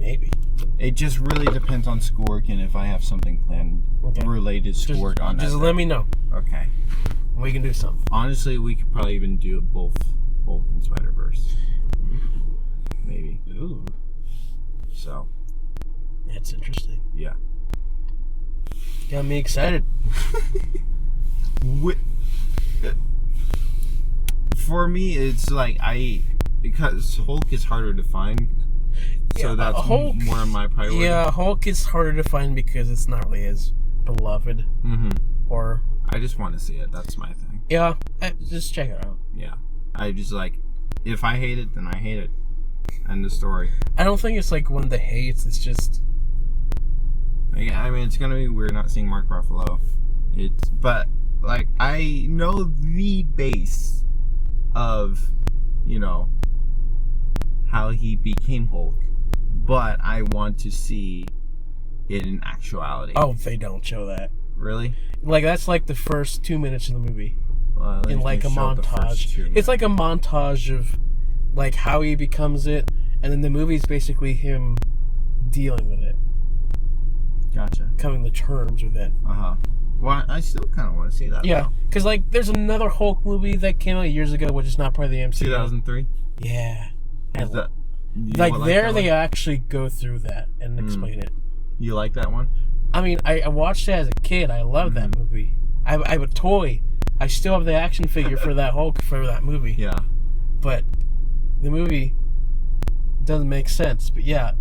It just really depends on schoolwork and if I have something planned related to schoolwork on that. Just let me know. Okay. We can do something. Honestly, we could probably even do both Hulk and Spider-Verse. Maybe. Ooh. So. That's interesting. Yeah. Got me excited. For me, it's like because Hulk is harder to find, so that's Hulk, more of my priority. Yeah, Hulk is harder to find because it's not really as beloved. Mm-hmm. Or I just want to see it. That's my thing. Yeah, just check it out. Yeah, I just like, if I hate it, then I hate it. End of story. I don't think it's like one of the hates. It's just. I mean, it's gonna be weird not seeing Mark Ruffalo. But like, I know the base of, how he became Hulk, but I want to see it in actuality. Oh, they don't show that. Really? Like, that's like the first 2 minutes of the movie. In like a montage. It's like a montage of like how he becomes it, and then the movie's basically him dealing with it. Gotcha. Coming to terms with it. Well, I still kind of want to see that. Yeah, because like there's another Hulk movie that came out years ago, which is not part of the MCU. 2003. Yeah. Is that like there they actually go through that and explain it. You like that one? I mean, I watched it as a kid. I loved that movie. I have a toy. I still have the action figure for that Hulk for that movie. Yeah. But the movie doesn't make sense. But yeah,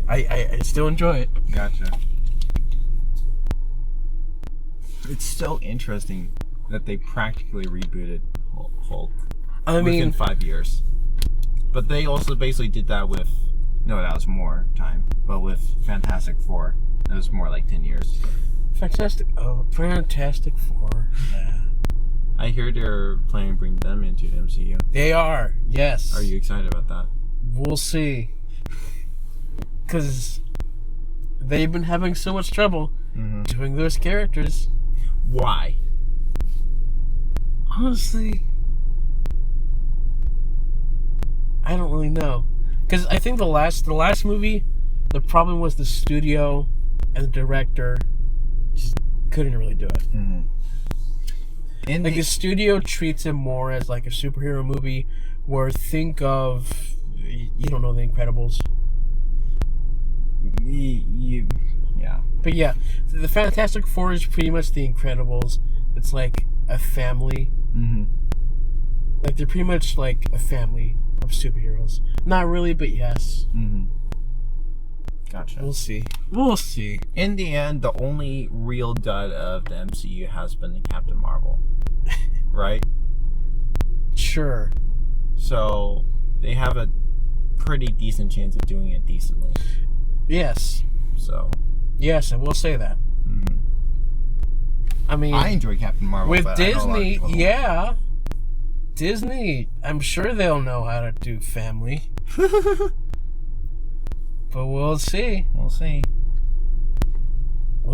I still enjoy it. Gotcha. It's so interesting that they practically rebooted Hulk within 5 years. But they also basically did that with... No, that was more time. But with Fantastic Four, it was more like 10 years. Fantastic Four. Yeah. I hear they're planning to bring them into the MCU. They are, yes. Are you excited about that? We'll see. Because they've been having so much trouble doing those characters. Why? Honestly, I don't really know. Because I think the last movie, the problem was the studio and the director just couldn't really do it. Like the studio treats it more as like a superhero movie, where think of, you don't know The Incredibles. Yeah. But yeah, the Fantastic Four is pretty much The Incredibles. It's like a family. Like they're pretty much like a family of superheroes. Not really, but yes. Gotcha. We'll see. In the end, the only real dud of the MCU has been the Captain Marvel. Right? Sure. So, they have a pretty decent chance of doing it decently. Yes. So. Yes, I will say that. I mean... I enjoy Captain Marvel, with but Disney, Disney, I'm sure they'll know how to do family. But we'll see. We'll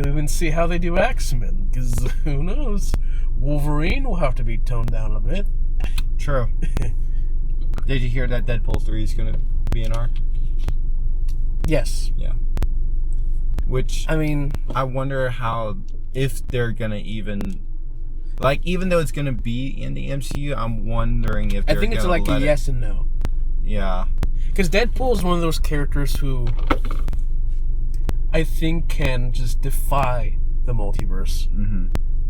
even see how they do X-Men, because who knows? Wolverine will have to be toned down a bit. True. Did you hear that Deadpool 3 is going to be an R? Yes. Yeah. Which, I mean... I wonder if they're going to even... Like, even though it's going to be in the MCU, I'm wondering if they're going to I think it's like a yes and no. Yeah. Because Deadpool is one of those characters who I think can just defy the multiverse.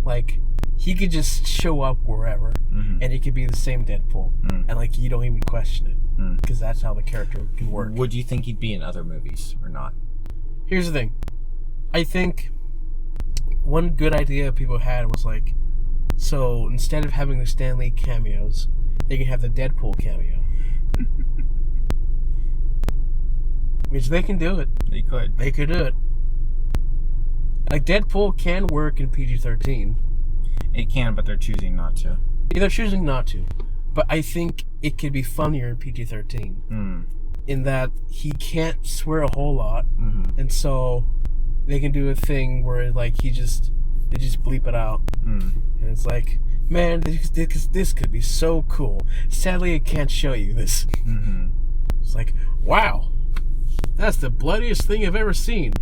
Like, he could just show up wherever, and he could be the same Deadpool, and like you don't even question it, because that's how the character can work. Would you think he'd be in other movies or not? Here's the thing: I think one good idea people had was like, so instead of having the Stan Lee cameos, they can have the Deadpool cameo. Which they can do it. They could. They could do it. Like, Deadpool can work in PG-13. It can, but they're choosing not to. Yeah, they're choosing not to. But I think it could be funnier in PG-13. In that he can't swear a whole lot. And so they can do a thing where, like, they just bleep it out. And it's like, man, this could be so cool. Sadly, I can't show you this. It's like, wow. That's the bloodiest thing I've ever seen.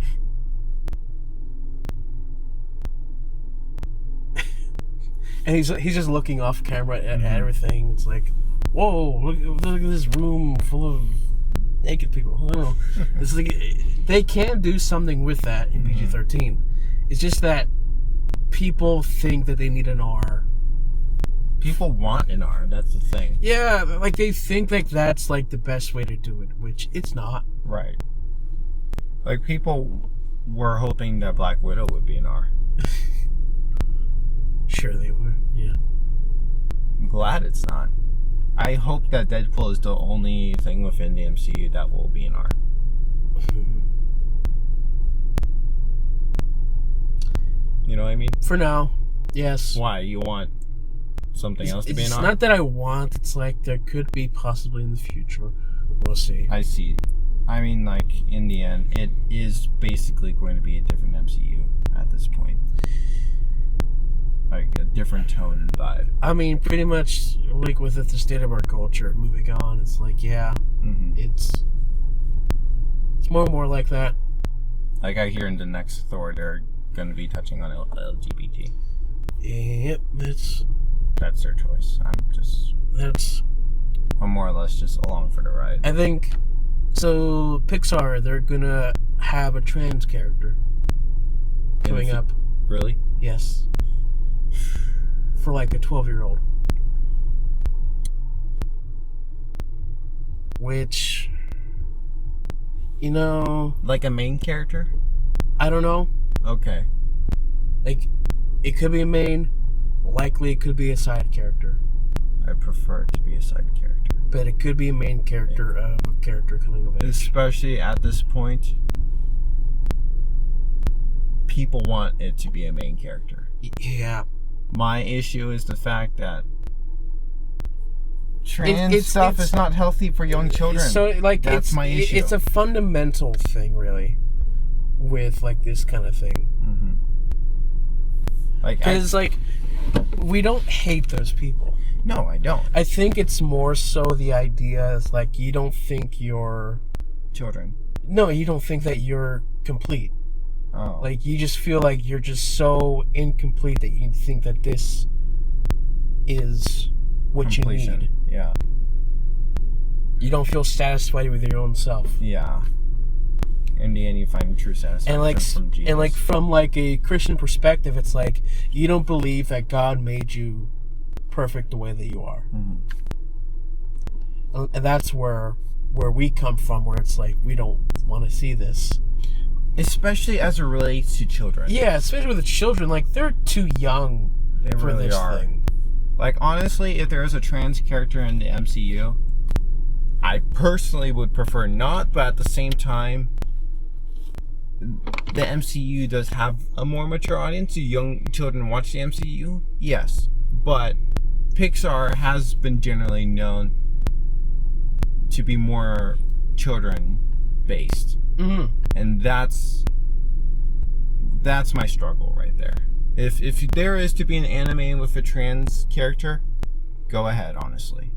And he's just looking off camera at everything. It's like, whoa, look at this room full of naked people. I don't know. It's like, they can do something with that in PG-13. It's just that people think that they need an R. People want an R, that's the thing. Yeah, like they think like that's like the best way to do it, which it's not. Right. Like, people were hoping that Black Widow would be an R. Sure they would, yeah. I'm glad it's not. I hope that Deadpool is the only thing within the MCU that will be an R. You know what I mean? For now, yes. Why? You want something else to be an R? It's not that I want, it's like there could be possibly in the future. We'll see. I see. I mean, like, in the end, it is basically going to be a different MCU at this point. Like, a different tone and vibe. I mean, pretty much, like, with the state of our culture moving on, it's like, yeah, it's more and more like that. Like, I hear in the next Thor, they're going to be touching on LGBT. Yep, that's their choice. I'm more or less just along for the ride. I think, so, Pixar, they're gonna have a trans character coming up. Really? Yes. For like a 12-year-old. Which, you know... Like a main character? I don't know. Okay. Like, it could be a main, likely it could be a side character. I prefer it to be a side character. But it could be a main character of a character coming of age. Especially at this point, people want it to be a main character. Yeah. My issue is the fact that trans stuff is not healthy for young children. So, like, that's my issue. It's a fundamental thing, really, with, like, this kind of thing. Like, because, like, we don't hate those people. No, I don't. I think it's more so the idea is, like, you don't think you're... Children. No, you don't think that you're complete. Oh. Like, you just feel like you're just so incomplete that you think that this is what Completion. You need. Yeah. You don't feel satisfied with your own self. Yeah. In the end, you find true satisfaction from Jesus. And, like, from, like, a Christian perspective, it's like, you don't believe that God made you perfect the way that you are. And that's where we come from, where it's like, we don't want to see this. Especially as it relates to children. Yeah, especially with the children. Like, they're too young for this thing. Like, honestly, if there is a trans character in the MCU, I personally would prefer not, but at the same time, the MCU does have a more mature audience. Do young children watch the MCU? Yes. But Pixar has been generally known to be more children-based. And that's my struggle right there. If there is to be an anime with a trans character, go ahead, honestly.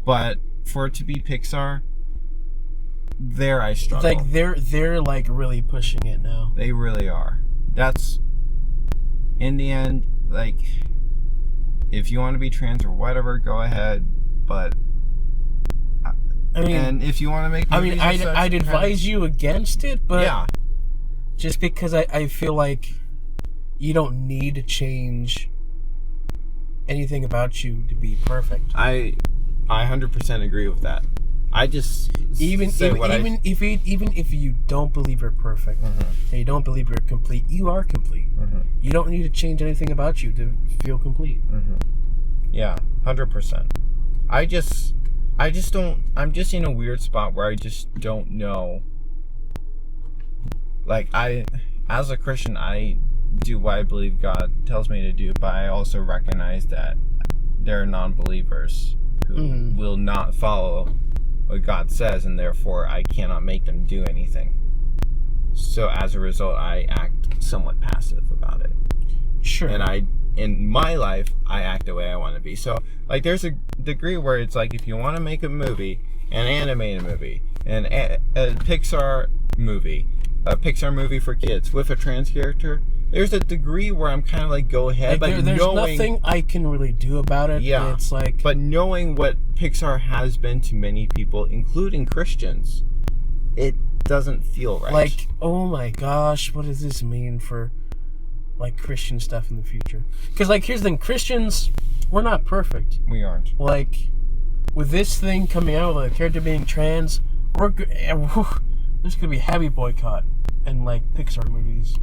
But for it to be Pixar, there I struggle. Like, they're like really pushing it now. They really are. That's, in the end, like, if you want to be trans or whatever, go ahead. But I mean, and if you want to make movies, I'd advise you against it, but yeah, just because I feel like you don't need to change anything about you to be perfect. I 100% agree with that. I just even if you don't believe you're perfect and you don't believe you're complete, you are complete. You don't need to change anything about you to feel complete. Yeah, 100%. I just don't. I'm just in a weird spot where I just don't know. Like, as a Christian, I do what I believe God tells me to do, but I also recognize that there are non-believers who will not follow what God says, and therefore I cannot make them do anything. So as a result, I act somewhat passive about it. Sure. And in my life, I act the way I want to be. So, like, there's a degree where it's like, if you want to make a movie, an animated movie, a Pixar movie for kids with a trans character, there's a degree where I'm kind of like, go ahead. Like, but there's nothing I can really do about it. Yeah. It's like, but knowing what Pixar has been to many people, including Christians, it doesn't feel right. Like, oh my gosh, what does this mean for, like, Christian stuff in the future? Because, like, here's the thing. Christians, we're not perfect. We aren't. Like, with this thing coming out, like, a character being trans, there's going to be heavy boycott in, like, Pixar movies.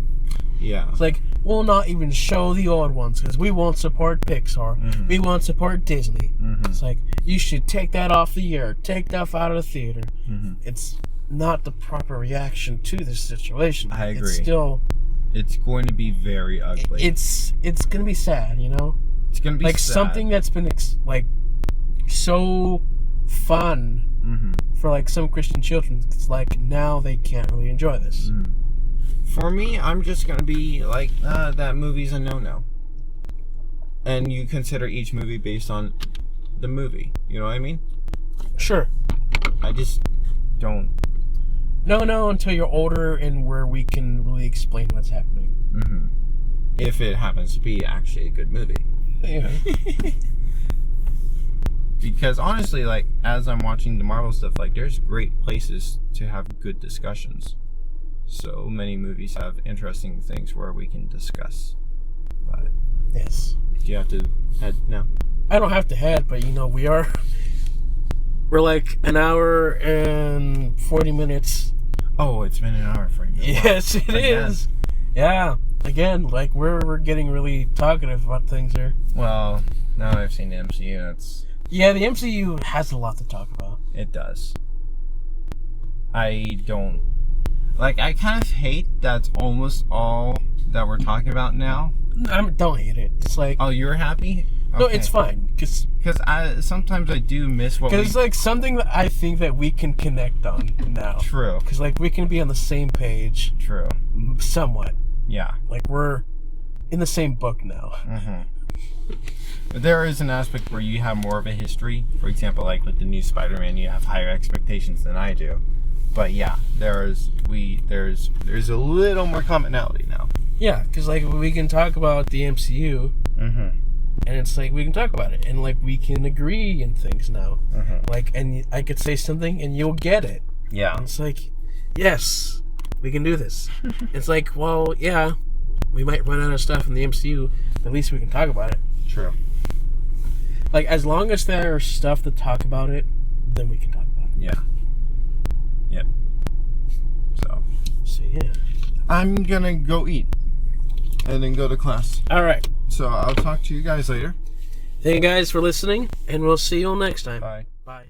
Yeah. It's like, we'll not even show the old ones because we won't support Pixar. We won't support Disney. It's like, you should take that off the air. Take that out of the theater. It's not the proper reaction to this situation. I agree. It's going to be very ugly. It's going to be sad, you know? It's going to be like sad. Something that's been like so fun for like some Christian children. It's like now they can't really enjoy this. For me, I'm just going to be like, that movie's a no-no. And you consider each movie based on the movie. You know what I mean? Sure. I just don't. No, until you're older and where we can really explain what's happening. If it happens to be actually a good movie. Yeah. Because honestly, like, as I'm watching the Marvel stuff, like, there's great places to have good discussions. So many movies have interesting things where we can discuss. But yes. Do you have to head now? I don't have to head, but you know, we're like an hour and 40 minutes. Oh, it's been an hour for you. Yes, it is. Yeah. Again, like, we're getting really talkative about things here. Well, now I've seen the MCU, yeah, the MCU has a lot to talk about. It does. I kind of hate that's almost all that we're talking about now. Don't hate it. It's like... Oh, you're happy? Okay. No, it's fine. Because sometimes I do miss what Because it's like something that I think that we can connect on now. True. Because like we can be on the same page. True. Somewhat. Yeah. Like we're in the same book now. But there is an aspect where you have more of a history. For example, like with the new Spider-Man, you have higher expectations than I do. But yeah, there's a little more commonality now. Yeah, because like we can talk about the MCU, and it's like we can talk about it, and like we can agree in things now. Like, and I could say something, and you'll get it. Yeah, and it's like, yes, we can do this. It's like, well, yeah, we might run out of stuff in the MCU, but at least we can talk about it. True. Like, as long as there's stuff to talk about it, then we can talk about it. Yeah. Yep. So yeah. I'm gonna go eat and then go to class. Alright. So I'll talk to you guys later. Thank you guys for listening, and we'll see you all next time. Bye. Bye.